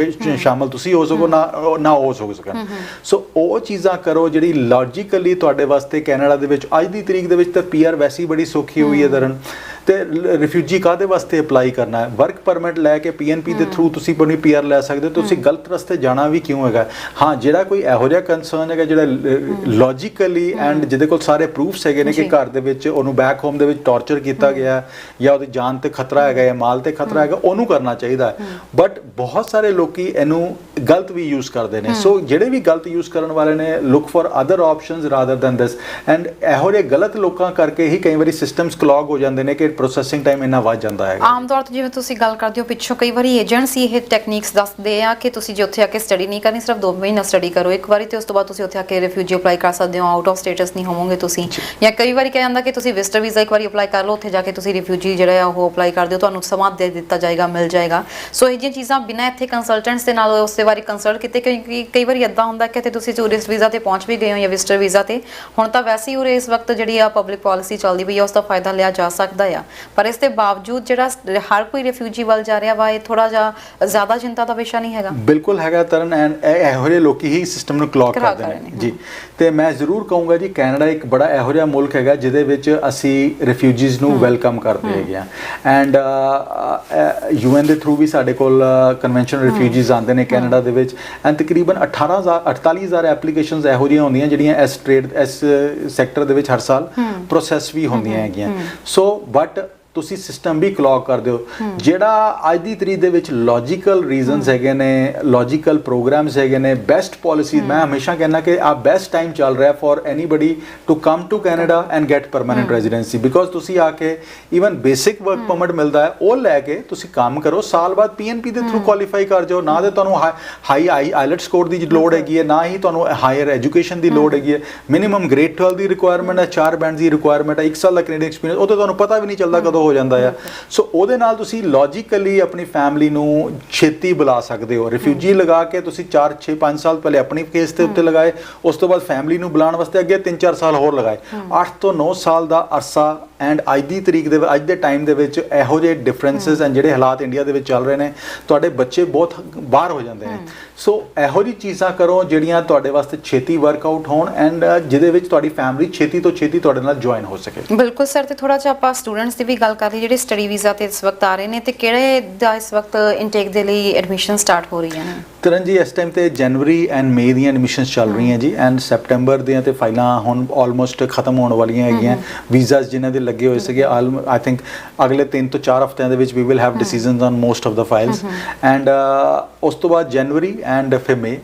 Speaker 2: ਸ਼ਾਮਲ ਤੁਸੀਂ ਹੋ ਸਕੋ, ਨਾ ਹੋ ਸਕਣ। ਸੋ ਉਹ ਚੀਜ਼ਾਂ ਕਰੋ ਜਿਹੜੀ ਲੌਜੀਕਲੀ ਤੁਹਾਡੇ ਵਾਸਤੇ। ਕੈਨੇਡਾ ਦੇ ਵਿੱਚ ਅੱਜ ਦੀ ਤਰੀਕ ਦੇ ਵਿੱਚ ਤਾਂ PR ਵੈਸੇ ਹੀ ਬੜੀ ਸੌਖੀ ਹੋਈ ਹੈ ਦਰਨ, ਤੇ ਰਿਫਿਊਜੀ ਕਾਹਦੇ ਵਾਸਤੇ ਅਪਲਾਈ ਕਰਨਾ ਹੈ? ਵਰਕ ਪਰਮਿਟ ਲੈ ਕੇ PNP ਦੇ ਥਰੂ ਤੁਸੀਂ ਆਪਣੀ PR ਲੈ ਸਕਦੇ ਹੋ। ਤੁਸੀਂ ਗਲਤ ਰਸਤੇ ਜਾਣਾ ਵੀ ਕਿਉਂ ਹੈਗਾ? ਹਾਂ, ਜਿਹੜਾ ਕੋਈ ਇਹੋ ਜਿਹਾ ਕੰਸਰਨ ਹੈਗਾ ਜਿਹੜਾ ਲੌਜੀਕਲੀ ਐਂਡ ਜਿਹਦੇ ਕੋਲ ਸਾਰੇ ਪ੍ਰੂਫਸ ਹੈਗੇ ਨੇ ਕਿ ਘਰ ਦੇ ਵਿੱਚ ਉਹਨੂੰ ਬੈਕ ਹੋਮ ਦੇ ਵਿੱਚ ਟੌਰਚਰ ਕੀਤਾ ਗਿਆ ਜਾਂ ਉਹਦੀ ਜਾਨ ਤੇ ਖਤਰਾ ਹੈਗਾ ਜਾਂ ਮਾਲ ਤੇ ਖਤਰਾ ਹੈਗਾ, ਉਹਨੂੰ ਕਰਨਾ ਚਾਹੀਦਾ ਹੈ। ਬਟ ਬਹੁਤ ਸਾਰੇ ਲੋਕੀ ਇਹਨੂੰ ਗਲਤ ਵੀ ਯੂਜ਼ ਕਰਦੇ ਨੇ। ਸੋ ਜਿਹੜੇ ਵੀ ਗਲਤ ਯੂਜ਼ ਕਰਨ ਵਾਲੇ ਨੇ, look for other options rather then this. And ਇਹੋ ਜਿਹੇ ਗਲਤ ਲੋਕਾਂ ਕਰਕੇ ਹੀ ਕਈ ਵਾਰੀ ਸਿਸਟਮਸ ਕਲੌਗ ਹੋ ਜਾਂਦੇ ਨੇ ਕਿ ਪ੍ਰੋਸੈਸਿੰਗ ਟਾਈਮ ਇੰਨਾ ਵੱਧ ਜਾਂਦਾ ਹੈ।
Speaker 1: ਆਮ ਤੌਰ ਤੇ ਜਿਵੇਂ ਤੁਸੀਂ ਗੱਲ ਕਰਦੇ ਹੋ ਪਿੱਛੋਂ ਕਈ ਵਾਰੀ ਏਜੰਟਸ ਇਹ ਟੈਕਨੀਕਸ ਦੱਸਦੇ ਆ ਕਿ ਤੁਸੀਂ ਜੇ ਉੱਥੇ ਆ ਕੇ ਸਟੱਡੀ ਨਹੀਂ ਕਰਨੀ, ਸਿਰਫ 2 ਮਹੀਨਾ ਸਟੱਡੀ ਕਰੋ ਇੱਕ ਵਾਰੀ ਤੇ ਉਸ ਤੋਂ ਬਾਅਦ ਤੁਸੀਂ ਉੱਥੇ ਆ ਕੇ ਰਿਫਿਊਜੀ ਅਪਲਾਈ ਕਰ ਸਕਦੇ ਹੋ, ਆਊਟ ਆਫ ਸਟੇਟਸ ਨਹੀਂ ਹੋਵੋਗੇ ਤੁਸੀਂ। ਜਾਂ ਕਈ ਵਾਰੀ ਕਿਹਾ ਜਾਂਦਾ ਕਿ ਤੁਸੀਂ ਵਿਜ਼ਟਰ ਵੀਜ਼ਾ ਇੱਕ ਵਾਰੀ ਅਪਲਾਈ ਕਰ ਲਓ, ਉੱਥੇ ਜਾ ਕੇ ਤੁਸੀਂ ਰਿਫਿਊਜੀ ਜਿਹੜਾ ਆ ਉਹ ਅਪਲਾਈ ਕਰ ਦਿਓ, ਤੁਹਾਨੂੰ ਸਮਾਂ ਦੇ ਦਿੱਤਾ ਜਾਏਗਾ, ਮਿਲ ਜਾਏਗਾ। ਸੋ ਇਹ ਜਿਹੀਆਂ ਚੀਜ਼ਾਂ ਬਿਨਾਂ ਇੱਥੇ ਕੰਸਲਟੈਂਟਸ ਦੇ ਨਾਲ ਉਸੇ ਵਾਰੀ ਕੰਸਲਟ ਕੀਤੇ, ਕਿਉਂਕਿ ਕਈ ਵਾਰੀ ਇੱਦਾਂ ਹੁੰਦਾ ਕਿ ਇੱਥੇ ਤੁਸੀਂ ਟੂਰਿਸਟ ਵੀਜ਼ਾ ਤੇ ਪਹੁੰਚ ਵੀ ਗਏ ਹੋ ਜਾਂ ਵਿਜ਼ਟਰ ਵੀਜ਼ਾ ਤੇ, ਹੁਣ ਤਾਂ ਵੈਸੇ ਹੀ ਉਰੇ ਇਸ ਵਕਤ ਜਿਹੜੀ ਆ ਪਬਲਿਕ ਪਾਲਿਸੀ ਚੱਲਦੀ ਪਈ ਆ ਉਸ ਦਾ ਫਾਇਦਾ ਲਿਆ ਜਾ ਸਕਦਾ ਆ। ਪਰ ਇਸ ਦੇ ਬਾਵਜੂਦ ਜਿਹੜਾ ਹਰ ਕੋਈ ਰਿਫਿਊਜੀ ਵੱਲ ਜਾ ਰਿਹਾ ਵਾ, ਇਹ ਥੋੜਾ ਜਿਹਾ ਜ਼ਿਆਦਾ ਚਿੰਤਾ ਦਾ ਵਿਸ਼ਾ ਨਹੀਂ ਹੈਗਾ? ਬਿਲਕੁਲ
Speaker 2: ਹੈਗਾ ਤਰਨ, ਐਂਡ ਇਹੋ ਜਿਹੇ ਲੋਕੀ ਹੀ ਸਿਸਟਮ ਨੂੰ ਕਲੌਗ ਕਰਦੇ ਨੇ ਜੀ। ਤੇ ਮੈਂ ਜ਼ਰੂਰ ਕਹੂੰਗਾ ਜੀ, ਕੈਨੇਡਾ ਇੱਕ ਬੜਾ ਇਹੋ ਜਿਹਾ ਮੁਲਕ ਹੈਗਾ ਜਿਹਦੇ ਵਿੱਚ ਅਸੀਂ ਰਿਫਿਊਜੀਜ਼ ਨੂੰ ਵੈਲਕਮ ਕਰਦੇ ਹੈਗੇ ਆ। ਐਂਡ UN ਦੇ ਥਰੂ ਵੀ ਸਾਡੇ ਕੋਲ ਕਨਵੈਨਸ਼ਨ ਰਿਫਿਊਜੀਜ਼ ਆਉਂਦੇ ਨੇ ਕੈਨੇਡਾ ਦੇ ਵਿੱਚ, ਐਂਡ ਤਕਰੀਬਨ 48,000 ਐਪਲੀਕੇਸ਼ਨਸ ਇਹੋ ਜਿਹੀਆਂ ਹੁੰਦੀਆਂ ਜਿਹੜੀਆਂ ਇਸ ਸੈਕਟਰ ਦੇ ਵਿੱਚ ਹਰ ਸਾਲ ਪ੍ਰੋਸੈਸ ਵੀ ਹੁੰਦੀਆਂ ਹੈਗੀਆਂ। ਸੋ ਬਟ ਤੁਸੀਂ ਸਿਸਟਮ ਵੀ ਕਲੌਗ ਕਰਦੇ ਹੋ। ਜਿਹੜਾ ਅੱਜ ਦੀ ਤਰੀਕ ਦੇ ਵਿੱਚ ਲੌਜੀਕਲ ਰੀਜ਼ਨਸ ਹੈਗੇ ਨੇ, ਲੌਜੀਕਲ ਪ੍ਰੋਗਰਾਮਸ ਹੈਗੇ ਨੇ, ਬੈਸਟ ਪਾਲਿਸੀ, ਮੈਂ ਹਮੇਸ਼ਾ ਕਹਿੰਦਾ ਕਿ ਆ ਬੈਸਟ ਟਾਈਮ ਚੱਲ ਰਿਹਾ for anybody to come to Canada and get permanent residency. Because ਤੁਸੀਂ ਆ ਕੇ ਈਵਨ ਬੇਸਿਕ ਵਰਕ ਪਰਮਿਟ ਮਿਲਦਾ ਹੈ, ਉਹ ਲੈ ਕੇ ਤੁਸੀਂ ਕੰਮ ਕਰੋ, ਸਾਲ ਬਾਅਦ PNP ਦੇ ਥਰੂ ਕੁਆਲੀਫਾਈ ਕਰ ਜਾਓ। ਨਾ ਤੇ ਤੁਹਾਨੂੰ ਹਾਈ ਆਈਲੈਟਸ ਸਕੋਰ ਦੀ ਲੋੜ ਹੈਗੀ ਹੈ, ਨਾ ਹੀ ਤੁਹਾਨੂੰ ਹਾਇਰ ਐਜੂਕੇਸ਼ਨ ਦੀ ਲੋੜ ਹੈਗੀ ਹੈ। ਮਿਨੀਮਮ ਗ੍ਰੇਡ 12 ਦੀ ਰਿਕੁਆਇਰਮੈਂਟ ਹੈ, 4 ਬੈਂਡ ਦੀ ਰਿਕੁਆਇਰਮੈਂਟ ਹੈ, 1 ਸਾਲ ਦਾ ਕੈਨੇਡੀਅਨ ਐਕਸਪੀਰੀਅੰਸ, ਉਹ ਤਾਂ ਤੁਹਾਨੂੰ ਪਤਾ ਵੀ ਨਹੀਂ ਚੱਲਦਾ ਕਦੋਂ ਹੋ ਜਾਂਦਾ ਆ। ਸੋ ਉਹਦੇ ਨਾਲ ਤੁਸੀਂ ਲੌਜੀਕਲੀ ਆਪਣੀ ਫੈਮਿਲੀ ਨੂੰ ਛੇਤੀ ਬੁਲਾ ਸਕਦੇ ਹੋ। ਰਿਫਿਊਜੀ ਲਗਾ ਕੇ ਤੁਸੀਂ 4-6-5 ਸਾਲ ਪਹਿਲੇ ਆਪਣੀ ਕੇਸ ਦੇ ਉੱਤੇ ਲਗਾਏ, ਉਸ ਤੋਂ ਬਾਅਦ ਫੈਮਿਲੀ ਨੂੰ ਬੁਲਾਉਣ ਵਾਸਤੇ ਅੱਗੇ 3-4 ਸਾਲ ਹੋਰ ਲਗਾਏ, 8 ਤੋਂ 9 ਸਾਲ ਦਾ ਅਰਸਾ। ਐਂਡ ਅੱਜ ਦੀ ਤਰੀਕ ਦੇ ਅੱਜ ਦੇ ਟਾਈਮ ਦੇ ਵਿੱਚ ਇਹੋ ਜਿਹੇ ਡਿਫਰੈਂਸਿਸ ਐਂਡ ਜਿਹੜੇ ਹਾਲਾਤ ਇੰਡੀਆ ਦੇ ਵਿੱਚ ਚੱਲ ਰਹੇ ਨੇ, ਤੁਹਾਡੇ ਬੱਚੇ ਬਹੁਤ ਬਾਹਰ ਹੋ ਜਾਂਦੇ ਨੇ। ਸੋ ਇਹੋ ਜਿਹੀ ਚੀਜ਼ਾਂ ਕਰੋ ਜਿਹੜੀਆਂ ਤੁਹਾਡੇ ਵਾਸਤੇ ਛੇਤੀ ਵਰਕਆਊਟ ਹੋਣ ਐਂਡ ਜਿਹਦੇ ਵਿੱਚ ਤੁਹਾਡੀ ਫੈਮਿਲੀ ਛੇਤੀ ਤੋਂ ਛੇਤੀ ਤੁਹਾਡੇ ਨਾਲ ਜੁਆਇਨ ਹੋ ਸਕੇ।
Speaker 1: ਬਿਲਕੁਲ ਸਰ, ਤੇ ਥੋੜਾ ਜਿਹਾ ਆਪਾਂ ਸਟੂਡੈਂਟਸ ਦੀ ਵੀ ਗੱਲ ਕਰ ਲਈ ਜਿਹੜੇ ਸਟੱਡੀ ਵੀਜ਼ਾ ਤੇ ਇਸ ਵਕਤ ਆ ਰਹੇ ਨੇ, ਤੇ ਕਿਹੜੇ ਦਾ ਇਸ ਵਕਤ ਇਨਟੇਕ ਦੇ ਲਈ ਐਡਮਿਸ਼ਨ ਸਟਾਰਟ ਹੋ ਰਹੀਆਂ ਨੇ?
Speaker 2: ਤਰਨ ਜੀ ਇਸ ਟਾਈਮ ਤੇ ਜਨਵਰੀ ਐਂਡ ਮਈ ਦੀਆਂ ਐਡਮਿਸ਼ਨਸ ਚੱਲ ਰਹੀਆਂ ਜੀ ਐਂਡ ਸੈਪਟੈਂਬਰ ਦੀਆਂ ਤੇ ਫਾਈਲਾਂ ਹੁਣ ਆਲਮੋਸਟ ਖਤਮ ਹੋਣ ਵਾਲੀਆਂ ਹੈਗੀਆਂ। ਵੀਜ਼ਾਸ ਜਿਨ੍ਹਾਂ ਦੇ ਲੱਗੇ ਹੋਏ ਸੀਗੇ ਆਈ ਥਿੰਕ ਅਗਲੇ 3 ਤੋਂ 4 ਹਫ਼ਤਿਆਂ ਦੇ ਵਿੱਚ we will have decisions on most of the files and ਉਸ ਤੋਂ ਬਾਅਦ ਜਨਵਰੀ ਐਂਡ ਫਿਰ ਮਈ।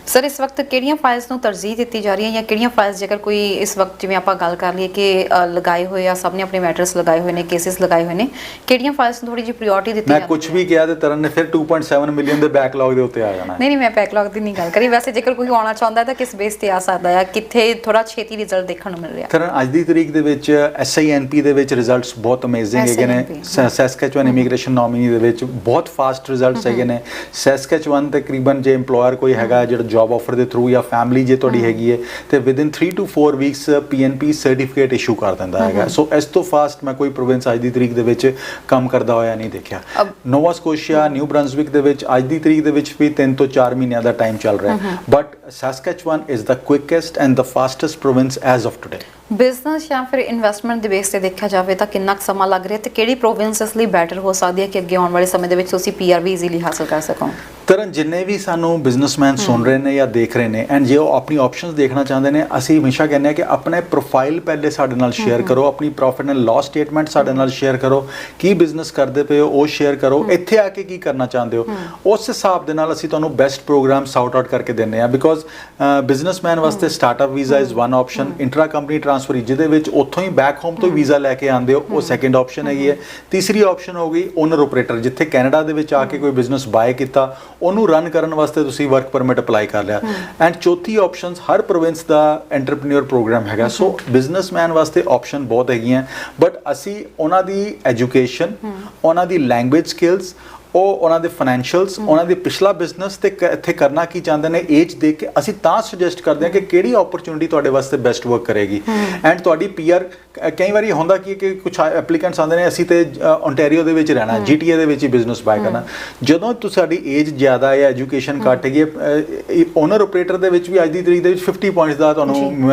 Speaker 1: ਸਰ ਇਸ ਵਕਤ ਕਿਹੜੀਆਂ ਫਾਈਲਸ ਨੂੰ ਤਰਜੀਹ ਦਿੱਤੀ ਜਾ ਰਹੀ ਹੈ, ਜਾਂ ਕਿਹੜੀਆਂ ਫਾਈਲਸ ਜੇਕਰ ਕੋਈ ਇਸ ਵਕਤ ਜਿਵੇਂ ਆਪਾਂ ਗੱਲ ਕਰ ਲਈਏ ਕਿ ਲਗਾਏ ਹੋਏ ਆ, ਸਭ ਨੇ ਆਪਣੇ ਮੈਟਰਸ ਲਗਾਏ ਹੋਏ ਨੇ, ਕੇਸਿਸ ਲਗਾਏ ਹੋਏ ਨੇ, ਕਿਹੜੀਆਂ ਫਾਈਲਸ ਨੂੰ ਥੋੜੀ ਜਿਹੀ ਪ੍ਰਾਇੋਰਟੀ ਦਿੱਤੀ
Speaker 2: ਮੈਂ
Speaker 1: ਜਾਂਦੀ
Speaker 2: ਕੁਝ ਵੀ ਕਿਹਾ ਤੇ ਤਰਨ ਨੇ ਫਿਰ 2.7 ਮਿਲੀਅਨ ਦੇ ਬੈਕਲੌਗ ਦੇ ਉੱਤੇ ਆ ਜਾਣਾ।
Speaker 1: ਨਹੀਂ, ਮੈਂ ਬੈਕਲੌਗ ਦੀ ਨਹੀਂ ਗੱਲ ਕਰੀ, ਵੈਸੇ ਜੇਕਰ ਕੋਈ ਆਉਣਾ ਚਾਹੁੰਦਾ ਹੈ ਤਾਂ ਕਿਸ ਬੇਸ ਤੇ ਆ ਸਕਦਾ ਹੈ, ਕਿੱਥੇ ਥੋੜਾ ਛੇਤੀ ਰਿਜ਼ਲਟ ਦੇਖਣ ਨੂੰ ਮਿਲ ਰਿਹਾ?
Speaker 2: ਤਰਨ ਅੱਜ ਦੀ ਤਰੀਕ ਦੇ ਵਿੱਚ SINP ਦੇ ਵਿੱਚ ਰਿਜ਼ਲਟਸ ਬਹੁਤ ਅਮੇਜ਼ਿੰਗ ਹੈਗੇ ਨੇ। ਸੈਸਕੈਚੁਅਨ ਇਮੀਗ੍ਰੇਸ਼ਨ ਨੋਮੀਨੀ ਦੇ ਵਿੱਚ ਬਹੁਤ ਫਾਸਟ ਰਿਜ਼ਲਟਸ ਹੈਗੇ ਨੇ। ਸੈਸਕੈਚੁਅਨ ਤਕਰੀਬਨ ਜੇ EMPLOYER ਕੋਈ ਹੈਗਾ ਜਿਹੜਾ ਜੌਬ ਆਫਰ ਦੇ ਥਰੂ ਜਾਂ ਫੈਮਿਲੀ ਜੇ ਤੁਹਾਡੀ ਹੈਗੀ ਹੈ ਤੇ within 3 to 4 weeks PNP certificate issue ਕਰ ਦਿੰਦਾ ਹੈਗਾ। ਸੋ ਇਸ ਤੋਂ ਫਾਸਟ ਮੈਂ ਕੋਈ ਪ੍ਰੋਵਿੰਸ ਅੱਜ ਦੀ ਤਰੀਕ ਦੇ ਵਿੱਚ ਕੰਮ ਕਰਦਾ ਹੋਇਆ ਨਹੀਂ ਦੇਖਿਆ। ਨੋਵਾ ਸਕੋਸ਼ੀਆ, ਨਿਊ ਬ੍ਰੰਸਵਿਕ ਦੇ ਵਿੱਚ ਅੱਜ ਦੀ ਤਰੀਕ ਦੇ ਵਿੱਚ ਵੀ 3 ਤੋਂ 4 ਮਹੀਨਿਆਂ ਦਾ ਟਾਈਮ ਚੱਲ ਰਿਹਾ ਹੈ, but Saskatchewan is the quickest and the fastest province as of today।
Speaker 1: Business ਜਾਂ ਫਿਰ ਇਨਵੈਸਟਮੈਂਟ ਦੇ ਬੇਸ ਤੇ ਦੇਖਿਆ ਜਾਵੇ ਤਾਂ ਕਿੰਨਾ ਕੁ ਸਮਾਂ ਲੱਗ ਰਿਹਾ, ਤੇ ਕਿਹੜੀ ਪ੍ਰੋਵਿੰਸ ਇਸ ਲਈ ਬੈਟਰ ਹੋ ਸਕਦੀ ਹੈ ਕਿ ਅੱਗੇ ਆਉਣ ਵਾਲੇ ਸਮੇਂ ਦੇ ਵਿੱਚ ਤੁਸੀਂ PR ਵੀ ਈਜ਼ੀਲੀ ਹਾਸਲ ਕਰ ਸਕੋ?
Speaker 2: ਤਰਨ ਜਿੰਨੇ ਵੀ ਸਾਨੂੰ ਬਿਜ਼ਨਸਮੈਨ ਸੁਣ ਰਹੇ ਨੇ ਜਾਂ ਦੇਖ ਰਹੇ ਨੇ ਐਂਡ ਜੇ ਉਹ ਆਪਣੀ ਆਪਸ਼ਨਸ ਦੇਖਣਾ ਚਾਹੁੰਦੇ ਨੇ, ਅਸੀਂ ਹਮੇਸ਼ਾ ਕਹਿੰਦੇ ਆ ਕਿ ਆਪਣੇ ਪ੍ਰੋਫਾਈਲ ਪਹਿਲੇ ਸਾਡੇ ਨਾਲ ਸ਼ੇਅਰ ਕਰੋ, ਆਪਣੀ ਪ੍ਰੋਫਿਟ ਐਂਡ ਲਾਸ ਸਟੇਟਮੈਂਟ ਸਾਡੇ ਨਾਲ ਸ਼ੇਅਰ ਕਰੋ, ਕੀ ਬਿਜ਼ਨਸ ਕਰਦੇ ਪਏ ਹੋ ਉਹ ਸ਼ੇਅਰ ਕਰੋ, ਇੱਥੇ ਆ ਕੇ ਕੀ ਕਰਨਾ ਚਾਹੁੰਦੇ ਹੋ, ਉਸ ਹਿਸਾਬ ਦੇ ਨਾਲ ਅਸੀਂ ਤੁਹਾਨੂੰ ਬੈਸਟ ਪ੍ਰੋਗਰਾਮ ਸਾਊਟ ਆਊਟ ਕਰਕੇ ਦਿੰਦੇ ਆ। ਬਿਕੋਜ਼ ਬਿਜ਼ਨਸਮੈਨ ਵਾਸਤੇ startup visa is one option, intra company transfer ਜਿਹਦੇ ਵਿੱਚ ਉੱਥੋਂ ਹੀ ਬੈਕ ਹੋਮ ਤੋਂ ਵੀਜ਼ਾ ਲੈ ਕੇ ਆਉਂਦੇ ਹੋ ਉਹ ਸੈਕੰਡ ਆਪਸ਼ਨ ਹੈਗੀ ਹੈ। ਤੀਸਰੀ ਆਪਸ਼ਨ ਹੋ ਗਈ ਓਨਰ ਆਪਰੇਟਰ, ਜਿੱਥੇ ਕੈਨੇਡਾ ਦੇ ਵਿੱਚ ਆ ਕੇ ਕੋਈ ਬਿਜ਼ਨਸ ਬਾਏ ਕੀਤਾ ਉਹਨੂੰ ਰਨ ਕਰਨ ਵਾਸਤੇ ਤੁਸੀਂ ਵਰਕ ਪਰਮਿਟ ਅਪਲਾਈ ਕਰ ਲਿਆ। ਐਂਡ ਚੌਥੀ ਆਪਸ਼ਨਸ ਹਰ ਪ੍ਰੋਵਿੰਸ ਦਾ ਐਂਟਰਪ੍ਰੀਨਿਓਰ ਪ੍ਰੋਗਰਾਮ ਹੈਗਾ। ਸੋ ਬਿਜ਼ਨਸਮੈਨ ਵਾਸਤੇ ਆਪਸ਼ਨ ਬਹੁਤ ਹੈਗੀਆਂ, ਬਟ ਅਸੀਂ ਉਹਨਾਂ ਦੀ ਐਜੂਕੇਸ਼ਨ, ਉਹਨਾਂ ਦੀ ਲੈਂਗੁਏਜ ਸਕਿੱਲਸ, ਉਹ ਉਹਨਾਂ ਦੇ ਫਾਈਨੈਂਸ਼ੀਅਲਸ, ਉਹਨਾਂ ਦੀ ਪਿਛਲਾ ਬਿਜ਼ਨਸ ਤੇ ਇੱਥੇ ਕਰਨਾ ਕੀ ਚਾਹੁੰਦੇ ਨੇ ਏਜ ਦੇਖ ਕੇ ਅਸੀਂ ਤਾਂ ਸੁਜੈਸਟ ਕਰਦੇ ਹਾਂ ਕਿ ਕਿਹੜੀ ਓਪਰਚੁਨਿਟੀ ਤੁਹਾਡੇ ਵਾਸਤੇ ਬੈਸਟ ਵਰਕ ਕਰੇਗੀ। ਐਂਡ ਤੁਹਾਡੀ PR ਕਈ ਵਾਰੀ ਹੁੰਦਾ ਕਿ ਕੁਝ ਐਪਲੀਕੈਂਟਸ ਆਉਂਦੇ ਨੇ ਅਸੀਂ ਤੇ ਓਨਟਾਰੀਓ ਦੇ ਵਿੱਚ ਰਹਿਣਾ, GTA ਦੇ ਵਿੱਚ ਹੀ ਬਿਜ਼ਨਸ ਬਾਏ ਕਰਨਾ। ਜਦੋਂ ਸਾਡੀ ਏਜ ਜ਼ਿਆਦਾ ਹੈ, ਐਜੂਕੇਸ਼ਨ ਘੱਟ ਹੈਗੀ, ਓਨਰ ਆਪਰੇਟਰ ਦੇ ਵਿੱਚ ਵੀ ਅੱਜ ਦੀ ਤਰੀਕ ਦੇ ਵਿੱਚ 50 ਪੁਆਇੰਟਸ ਦਾ ਤੁਹਾਨੂੰ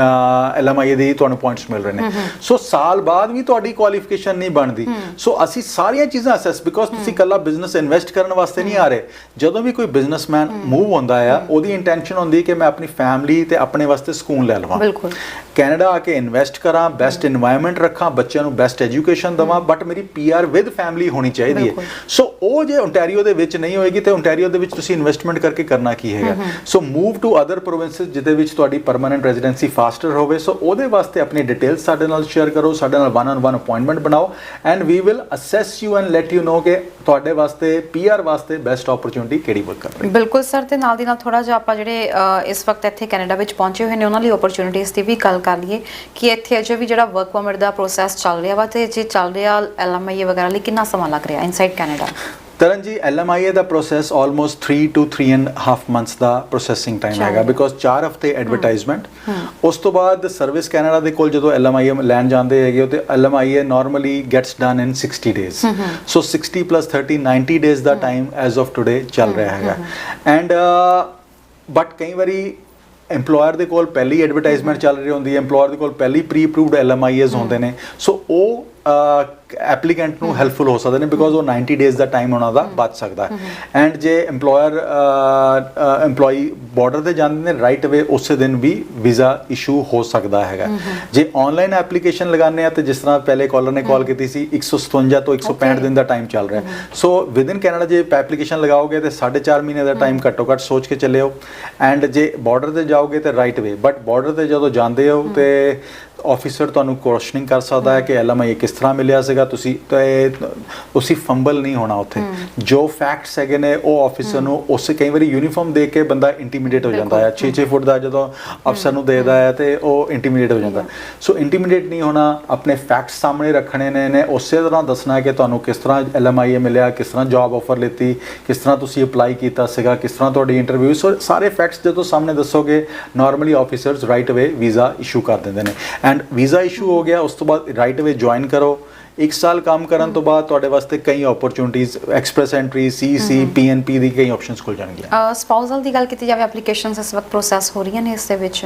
Speaker 2: LMIA ਦੇ ਤੁਹਾਨੂੰ ਪੁਆਇੰਟਸ ਮਿਲ ਰਹੇ ਨੇ। ਸੋ ਸਾਲ ਬਾਅਦ ਵੀ ਤੁਹਾਡੀ ਕੁਆਲੀਫਿਕੇਸ਼ਨ ਨਹੀਂ ਬਣਦੀ। ਸੋ ਅਸੀਂ ਸਾਰੀਆਂ ਚੀਜ਼ਾਂ ਅਸੈਸ, ਬਿਕੋਜ਼ ਤੁਸੀਂ ਇਕੱਲਾ ਬਿਜ਼ਨਸ ਇਨਵੈਸਟ ਕਰਨ ਵਾਸਤੇ ਨਹੀਂ ਆ ਰਹੇ। ਜਦੋਂ ਵੀ ਕੋਈ ਬਿਜ਼ਨਸਮੈਨ ਮੂਵ ਹੁੰਦਾ ਆ ਉਹਦੀ ਇੰਟੈਂਸ਼ਨ ਹੁੰਦੀ ਕਿ ਮੈਂ ਆਪਣੀ ਫੈਮਿਲੀ ਤੇ ਆਪਣੇ ਵਾਸਤੇ ਸਕੂਨ ਲੈ ਲਵਾਂ,
Speaker 1: ਬਿਲਕੁਲ
Speaker 2: ਕੈਨੇਡਾ ਆ ਕੇ ਇਨਵੈਸਟ ਕਰਾਂ, ਬੈਸਟ এনवायरमेंट ਰੱਖਾਂ, ਬੱਚਿਆਂ ਨੂੰ ਬੈਸਟ ਐਜੂਕੇਸ਼ਨ ਦਵਾਂ, ਬਟ ਮੇਰੀ PR ਵਿਦ ਫੈਮਿਲੀ ਹੋਣੀ ਚਾਹੀਦੀ ਹੈ। ਸੋ ਉਹ ਜੇ ਓਨਟਾਰੀਓ ਦੇ ਵਿੱਚ ਨਹੀਂ ਹੋਏਗੀ ਤੇ ਓਨਟਾਰੀਓ ਦੇ ਵਿੱਚ ਤੁਸੀਂ ਇਨਵੈਸਟਮੈਂਟ ਕਰਕੇ ਕਰਨਾ ਕੀ ਹੈਗਾ। ਸੋ ਮੂਵ ਟੂ ਅਦਰ ਪ੍ਰੋਵਿੰਸਸ ਜਿਹਦੇ ਵਿੱਚ ਤੁਹਾਡੀ ਪਰਮਨੈਂਟ ਰੈਜ਼ੀਡੈਂਸੀ ਫਾਸਟਰ ਹੋਵੇ। ਸੋ ਉਹਦੇ ਵਾਸਤੇ ਆਪਣੀ ਡਿਟੇਲਸ ਸਾਡੇ ਨਾਲ ਸ਼ੇਅਰ ਕਰੋ, ਸਾਡੇ ਨਾਲ 1-on-1 ਅਪਾਇੰਟਮੈਂਟ ਬਣਾਓ and we will assess you and let you know ਕਿ ਤੁਹਾਡੇ ਵਾਸਤੇ PR ਵਾਸਤੇ ਬੈਸਟ ਓਪਰਚੁਨਿਟੀ ਕਿਹੜੀ ਵਰਕ ਕਰ ਰਹੀ ਹੈ।
Speaker 1: ਬਿਲਕੁਲ ਸਰ, ਤੇ ਨਾਲ ਦੀ ਨਾਲ ਥੋੜਾ ਜਿਹਾ ਆਪਾਂ ਜਿਹੜੇ ਇਸ ਵਕਤ ਇੱਥੇ ਕੈਨੇਡਾ ਵਿੱਚ ਪਹੁੰਚੇ ਹੋਏ ਨੇ ਉਹਨਾਂ ਲਈ ਓਪਰਚੁਨਿਟੀਜ਼ ਦੀ ਵੀ ਗੱਲ ਕਰ ਲਈਏ ਕਿ ਇੱਥੇ ਅਜੇ ਵੀ ਜਿਹੜਾ ਵਰਕ ਪਰਮਿਟ ਦਾ ਪ੍ਰੋਸੈਸ ਚੱਲ ਰਿਹਾ ਵਾ, ਤੇ ਜੇ ਚੱਲ ਰਿਹਾ LMIA ਵਗੈਰਾ ਲਈ ਕਿੰਨਾ ਸਮਾਂ ਲੱਗ ਰਿਹਾ ਇਨਸਾਈਡ ਕੈਨੇਡਾ?
Speaker 2: ਤਰਨ ਜੀ LMIA the process almost 3 to 3.5 months the processing time ਹੈਗਾ, ਬਿਕੋਜ਼ 4 ਹਫ਼ਤੇ ਐਡਵਰਟਾਈਜ਼ਮੈਂਟ, ਉਸ ਤੋਂ ਬਾਅਦ ਸਰਵਿਸ ਕੈਨੇਡਾ ਦੇ ਕੋਲ ਜਦੋਂ LMIA ਲੈਣ ਜਾਂਦੇ ਹੈਗੇ ਤੇ LMIA normally gets done in 60 days. So 60 + 30 90 days the time as of today ਚੱਲ ਰਿਹਾ ਹੈਗਾ। ਐਂਡ ਬਟ ਕਈ ਵਾਰੀ EMPLOYER ਦੇ ਕੋਲ ਪਹਿਲੀ ਐਡਵਰਟਾਈਜ਼ਮੈਂਟ ਚੱਲ ਰਹੀ ਹੁੰਦੀ ਹੈ, EMPLOYER ਦੇ ਕੋਲ ਪਹਿਲੀ ਪ੍ਰੀ ਅਪਰੂਵਡ LMIAs ਹੁੰਦੇ ਨੇ। ਸੋ ਉਹ ਐਪਲੀਕੈਂਟ ਨੂੰ ਹੈਲਪਫੁਲ ਹੋ ਸਕਦੇ ਨੇ ਬਿਕੋਜ਼ ਉਹ 90 ਡੇਜ਼ ਦਾ ਟਾਈਮ ਉਹਨਾਂ ਦਾ ਬਚ ਸਕਦਾ ਹੈ। ਐਂਡ ਜੇ EMPLOYE ਬਾਰਡਰ ਤੇ ਜਾਂਦੇ ਨੇ ਰਾਈਟ ਅਵੇ ਉਸੇ ਦਿਨ ਵੀ ਵੀਜ਼ਾ ਇਸ਼ੂ ਹੋ ਸਕਦਾ ਹੈਗਾ। ਜੇ ਆਨਲਾਈਨ ਐਪਲੀਕੇਸ਼ਨ ਲਗਾਉਂਦੇ ਆ ਤੇ ਜਿਸ ਤਰ੍ਹਾਂ ਪਹਿਲੇ ਕਾਲਰ ਨੇ ਕਾਲ ਕੀਤੀ ਸੀ 157 ਤੋਂ 165 ਦਿਨ ਦਾ ਟਾਈਮ ਚੱਲ ਰਿਹਾ। ਸੋ ਵਿਦ ਇਨ ਕੈਨੇਡਾ ਜੇ ਐਪਲੀਕੇਸ਼ਨ ਲਗਾਓਗੇ ਤੇ 4.5 ਮਹੀਨੇ ਦਾ ਟਾਈਮ ਘੱਟੋ ਘੱਟ ਸੋਚ ਕੇ ਚੱਲਿਓ। ਐਂਡ ਜੇ ਬਾਰਡਰ ਤੇ ਜਾਓਗੇ ਤੇ ਰਾਈਟ ਵੇ, ਬਟ ਬਾਰਡਰ ਤੇ ਜਦੋਂ ਜਾਂਦੇ ਹੋ ਤੇ ਆਫਿਸਰ ਤੁਹਾਨੂੰ ਕੁਐਸਚਨਿੰਗ ਕਰ ਸਕਦਾ ਹੈ ਕਿ LMIA ਕਿਸ ਤਰ੍ਹਾਂ ਮਿਲਿਆ ਸੀਗਾ, ਤੁਸੀਂ ਫੰਬਲ ਨਹੀਂ ਹੋਣਾ ਉੱਥੇ। ਜੋ ਫੈਕਟਸ ਹੈਗੇ ਨੇ ਉਹ ਆਫਿਸਰ ਨੂੰ ਉਸੇ ਕਈ ਵਾਰੀ ਯੂਨੀਫਾਰਮ ਦੇਖ ਕੇ ਬੰਦਾ ਇੰਟੀਮੀਡੇਟ ਹੋ ਜਾਂਦਾ ਹੈ। 6-6 ਫੁੱਟ ਦਾ ਜਦੋਂ ਅਫਸਰ ਨੂੰ ਦੇਦਾ ਹੈ ਤੇ ਉਹ ਇੰਟੀਮੀਡੇਟ ਹੋ ਜਾਂਦਾ। ਸੋ ਇੰਟੀਮੀਡੇਟ ਨਹੀਂ ਹੋਣਾ, ਆਪਣੇ ਫੈਕਟਸ ਸਾਹਮਣੇ ਰੱਖਣੇ ਨੇ ਉਸੇ ਤਰ੍ਹਾਂ ਦੱਸਣਾ ਹੈ ਕਿ ਤੁਹਾਨੂੰ ਕਿਸ ਤਰ੍ਹਾਂ LMIA ਮਿਲਿਆ, ਕਿਸ ਤਰ੍ਹਾਂ ਜੌਬ ਆਫਰ ਲਿੱਤੀ, ਕਿਸ ਤਰ੍ਹਾਂ ਤੁਸੀਂ ਅਪਲਾਈ ਕੀਤਾ ਸੀਗਾ, ਕਿਸ ਤਰ੍ਹਾਂ ਤੁਹਾਡੀ ਇੰਟਰਵਿਊ। ਸੋ ਸਾਰੇ ਫੈਕਟਸ ਜਦੋਂ ਸਾਹਮਣੇ ਦੱਸੋਗੇ ਨਾਰਮਲੀ ਆਫਿਸਰਸ ਰਾਈਟ ਅਵੇ ਵੀਜ਼ਾ ਇਸ਼ੂ ਕਰ ਦਿੰਦੇ ਨੇ। ਐਂਡ ਵੀਜ਼ਾ ਇਸ਼ੂ ਹੋ ਗਿਆ, ਉਸ ਤੋਂ ਬਾਅਦ ਰਾਈਟ ਅਵੇ ਜੁਆਇਨ ਕਰੋ। 1 ਸਾਲ ਕੰਮ ਕਰਨ ਤੋਂ ਬਾਅਦ ਤੁਹਾਡੇ ਵਾਸਤੇ ਕਈ ਓਪਰਚੁਨਿਟੀਜ਼ ਐਕਸਪ੍ਰੈਸ ਐਂਟਰੀ, ਸੀਸੀ, ਪੀਐਨਪੀ ਦੀ ਕਈ ਆਪਸ਼ਨਸ ਖੁੱਲ ਜਾਣਗੀਆਂ।
Speaker 1: ਸਪਾਊਸਲ ਦੀ ਗੱਲ ਕੀਤੀ ਜਾਵੇ, ਐਪਲੀਕੇਸ਼ਨਸ ਇਸ ਵਕਤ ਪ੍ਰੋਸੈਸ ਹੋ ਰਹੀਆਂ ਨੇ ਇਸ ਦੇ ਵਿੱਚ।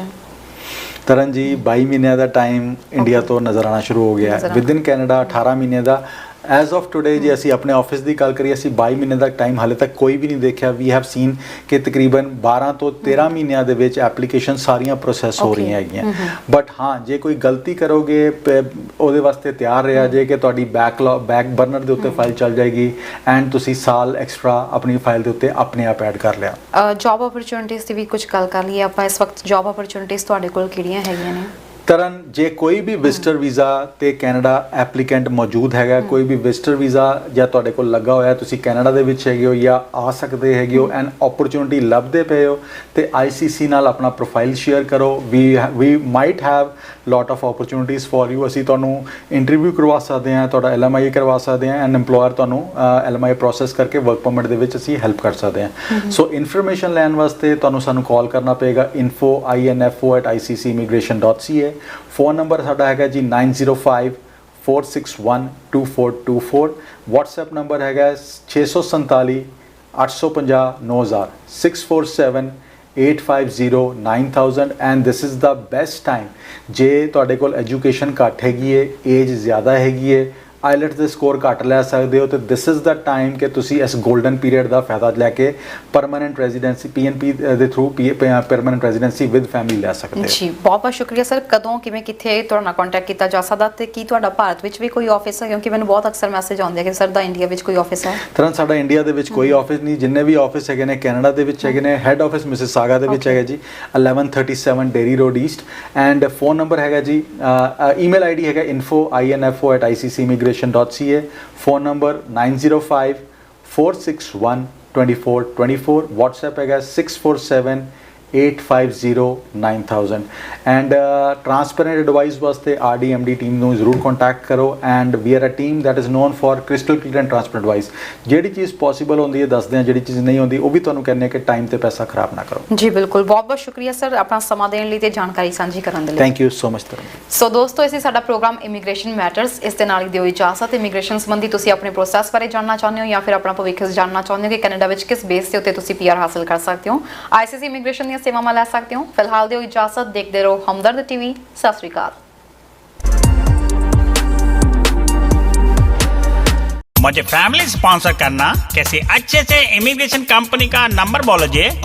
Speaker 2: ਤਰਨ ਜੀ 22 ਮਹੀਨਿਆਂ ਦਾ ਟਾਈਮ ਇੰਡੀਆ ਤੋਂ ਨਜ਼ਰ ਆਉਣਾ ਸ਼ੁਰੂ ਹੋ ਗਿਆ ਹੈ। ਵਿਦਿਨ ਕੈਨੇਡਾ 18 ਮਹੀਨੇ ਦਾ। ਐਜ਼ ਆਫ ਟੁਡੇ ਜੇ ਅਸੀਂ ਆਪਣੇ ਆਫਿਸ ਦੀ ਗੱਲ ਕਰੀਏ, ਅਸੀਂ 22 ਮਹੀਨੇ ਦਾ ਟਾਈਮ ਹਾਲੇ ਤੱਕ ਕੋਈ ਵੀ ਨਹੀਂ ਦੇਖਿਆ। ਵੀ ਹੈਵ ਸੀਨ ਕਿ ਤਕਰੀਬਨ 12 ਤੋਂ 13 ਮਹੀਨਿਆਂ ਦੇ ਵਿੱਚ ਐਪਲੀਕੇਸ਼ਨ ਸਾਰੀਆਂ ਪ੍ਰੋਸੈਸ ਹੋ ਰਹੀਆਂ ਹੈਗੀਆਂ। ਬਟ ਹਾਂ, ਜੇ ਕੋਈ ਗਲਤੀ ਕਰੋਗੇ ਉਹਦੇ ਵਾਸਤੇ ਤਿਆਰ ਰਿਹਾ ਜੇ ਕਿ ਤੁਹਾਡੀ ਬੈਕ ਬਰਨਰ ਦੇ ਉੱਤੇ ਫਾਈਲ ਚੱਲ ਜਾਏਗੀ ਐਂਡ ਤੁਸੀਂ ਸਾਲ ਐਕਸਟਰਾ ਆਪਣੀ ਫਾਈਲ ਦੇ ਉੱਤੇ ਆਪਣੇ ਆਪ ਐਡ ਕਰ ਲਿਆ।
Speaker 1: ਜੌਬ ਓਪਰਚੁਨਿਟੀਜ਼ ਦੀ ਵੀ ਕੁਝ ਗੱਲ ਕਰ ਲਈਏ ਆਪਾਂ ਇਸ ਵਕਤ। ਜੌਬ ਓਪਰਚੁਨਿਟੀਜ਼ ਤੁਹਾਡੇ ਕੋਲ ਕਿਹੜੀਆਂ ਹੈਗੀਆਂ ਨੇ?
Speaker 2: ਤਰਨ, ਜੇ ਕੋਈ ਵੀ ਵਿਜ਼ਟਰ ਵੀਜ਼ਾ ਤੇ ਕੈਨੇਡਾ ਐਪਲੀਕੈਂਟ ਮੌਜੂਦ ਹੈਗਾ, ਕੋਈ ਵੀ ਵਿਜ਼ਟਰ ਵੀਜ਼ਾ ਜਾਂ ਤੁਹਾਡੇ ਕੋਲ ਲੱਗਾ ਹੋਇਆ, ਤੁਸੀਂ ਕੈਨੇਡਾ ਦੇ ਵਿੱਚ ਹੈਗੇ ਹੋ ਜਾਂ ਆ ਸਕਦੇ ਹੈਗੇ ਹੋ ਐਂਡ ਓਪਰਚੁਨਿਟੀ ਲੱਭਦੇ ਪਏ ਹੋ, ਤੇ ICC ਨਾਲ ਆਪਣਾ ਪ੍ਰੋਫਾਈਲ ਸ਼ੇਅਰ ਕਰੋ। We might have lot of opportunities for you. ਅਸੀਂ ਤੁਹਾਨੂੰ ਇੰਟਰਵਿਊ ਕਰਵਾ ਸਕਦੇ ਹਾਂ, ਤੁਹਾਡਾ LMI ਕਰਵਾ ਸਕਦੇ ਹਾਂ ਐਂਡ EMPLOYER ਤੁਹਾਨੂੰ LMI ਪ੍ਰੋਸੈਸ ਕਰਕੇ ਵਰਕ ਪਰਮਿਟ ਦੇ ਵਿੱਚ ਅਸੀਂ ਹੈਲਪ ਕਰ ਸਕਦੇ ਹਾਂ। ਸੋ ਇਨਫੋਰਮੇਸ਼ਨ ਲੈਣ ਵਾਸਤੇ ਤੁਹਾਨੂੰ ਸਾਨੂੰ ਕਾਲ ਕਰਨਾ ਪਏਗਾ info@iccimmigration.ca। ਫੋਨ ਨੰਬਰ ਸਾਡਾ ਹੈਗਾ ਜੀ 9054612424। WhatsApp ਨੰਬਰ ਹੈਗਾ 647 850 9000 647-850-9000 and this is the best time. ਜੇ ਤੁਹਾਡੇ ਕੋਲ ਐਜੂਕੇਸ਼ਨ ਘੱਟ ਹੈਗੀ ਹੈ, ਏਜ ਜ਼ਿਆਦਾ ਹੈਗੀ ਹੈ, ਆਈਲੈਟਸ ਦੇ ਸਕੋਰ ਘੱਟ ਲੈ ਸਕਦੇ ਹੋ, ਤੇ ਦਿਸ ਇਜ਼ ਦਾ ਟਾਈਮ ਕਿ ਤੁਸੀਂ ਇਸ 골ਡਨ ਪੀਰੀਅਡ ਦਾ ਫਾਇਦਾ ਲੈ ਕੇ ਪਰਮਾਨੈਂਟ ਰੈਜ਼ੀਡੈਂਸੀ PNP ਦੇ through permanent residency with family ਲੈ ਸਕਦੇ ਹੋ।
Speaker 1: ਜੀ ਬਹੁਤ ਬਹੁਤ ਸ਼ੁਕਰੀਆ ਸਰ। ਕਦੋਂ ਕਿਵੇਂ ਕਿੱਥੇ ਤੁਹਾਡੇ ਨਾਲ ਕੰਟੈਕਟ ਕੀਤਾ ਜਾ ਸਕਦਾ, ਤੇ ਕੀ ਤੁਹਾਡਾ ਭਾਰਤ ਵਿੱਚ ਵੀ ਕੋਈ ਆਫਿਸ ਹੈ? ਕਿਉਂਕਿ ਮੈਨੂੰ ਬਹੁਤ ਅਕਸਰ ਮੈਸੇਜ ਆਉਂਦੇ ਆ ਕਿ ਸਰ ਦਾ ਇੰਡੀਆ ਵਿੱਚ ਕੋਈ ਆਫਿਸ ਹੈ।
Speaker 2: ਤਰ੍ਹਾਂ ਸਾਡਾ ਇੰਡੀਆ ਦੇ ਵਿੱਚ ਕੋਈ ਆਫਿਸ ਨਹੀਂ। ਜਿੰਨੇ ਵੀ ਆਫਿਸ ਹੈਗੇ ਨੇ ਕੈਨੇਡਾ ਦੇ ਵਿੱਚ ਹੈਗੇ ਨੇ। ਹੈੱਡ ਆਫਿਸ ਮਿਸਿਸਾਗਾ ਦੇ ਵਿੱਚ ਹੈਗਾ ਜੀ 1137 dairy road East. And phone number ਹੈਗਾ ਜੀ, ਈਮੇਲ ID ਹੈਗਾ info@iccimmigration.ca। Phone number 9054612424। WhatsApp ਹੈਗਾ 647-850-9000 ਐਂਡ ਟ੍ਰਾਂਸਪੇਰੈਂਟ ਐਡਵਾਈਸ ਵਾਸਤੇ RDMD ਟੀਮ ਨੂੰ ਜ਼ਰੂਰ ਕੰਟੈਕਟ ਕਰੋ। And we are a team that is known for crystal clear and transparent advice. ਜਿਹੜੀ ਚੀਜ਼ ਪੋਸੀਬਲ ਹੁੰਦੀ ਹੈ ਦੱਸਦੇ ਹਾਂ, ਜਿਹੜੀ ਚੀਜ਼ ਨਹੀਂ ਹੁੰਦੀ ਉਹ ਵੀ ਤੁਹਾਨੂੰ ਕਹਿੰਦੇ ਕਿ ਟਾਈਮ ਤੇ ਪੈਸਾ ਖਰਾਬ ਨਾ ਕਰੋ।
Speaker 1: ਜੀ ਬਿਲਕੁਲ, ਬਹੁਤ ਬਹੁਤ ਸ਼ੁਕਰੀਆ ਸਰ ਆਪਣਾ ਸਮਾਂ ਦੇਣ ਲਈ ਤੇ ਜਾਣਕਾਰੀ ਸਾਂਝੀ ਕਰਨ ਦੇ ਲਈ।
Speaker 2: Thank you so much Taran.
Speaker 1: So ਦੋਸਤੋ, ਇਸੇ ਸਾਡਾ ਪ੍ਰੋਗਰਾਮ ਇਮੀਗ੍ਰੇਸ਼ਨ ਮੈਟਰਸ ਇਸ ਦੇ ਨਾਲ ਹੀ ਦਿਓ ਇਜਾਜ਼ਤ। ਇਮੀਗ੍ਰੇਸ਼ਨ ਸੰਬੰਧੀ ਤੁਸੀਂ ਆਪਣੇ ਪ੍ਰੋਸੈਸ ਬਾਰੇ ਜਾਣਨਾ ਚਾਹੁੰਦੇ ਹੋ ਜਾਂ ਫਿਰ ਆਪਣਾ ਭਵਿੱਖ ਜਾਣਨਾ ਚਾਹੁੰਦੇ ਹੋ ਕਿ ਕੈਨੇਡਾ ਵਿੱਚ ਕਿਸ ਬੇਸ ਦੇ ਉੱਤੇ ਤੁਸੀਂ PR ਹਾਸਲ ਕਰ ਸਕਦੇ ਹੋ, ICC ਇਮੀਗ੍ਰੇਸ਼ਨ ਦੀਆਂ ਸੇਵਾਵਾਂ ਲੈ ਸਕਦੇ ਹੋ। ਫਿਲਹਾਲ ਦਿਓ ਇਜਾਜ਼ਤ, ਦੇਖਦੇ ਰਹੋ ਹਮਦਰਦ TV। ਸਤਿ ਸ਼੍ਰੀ ਅਕਾਲ।
Speaker 4: मुझे फैमिली स्पॉन्सर करना, किसी अच्छे से इमिग्रेशन कंपनी का नंबर बोलो जी।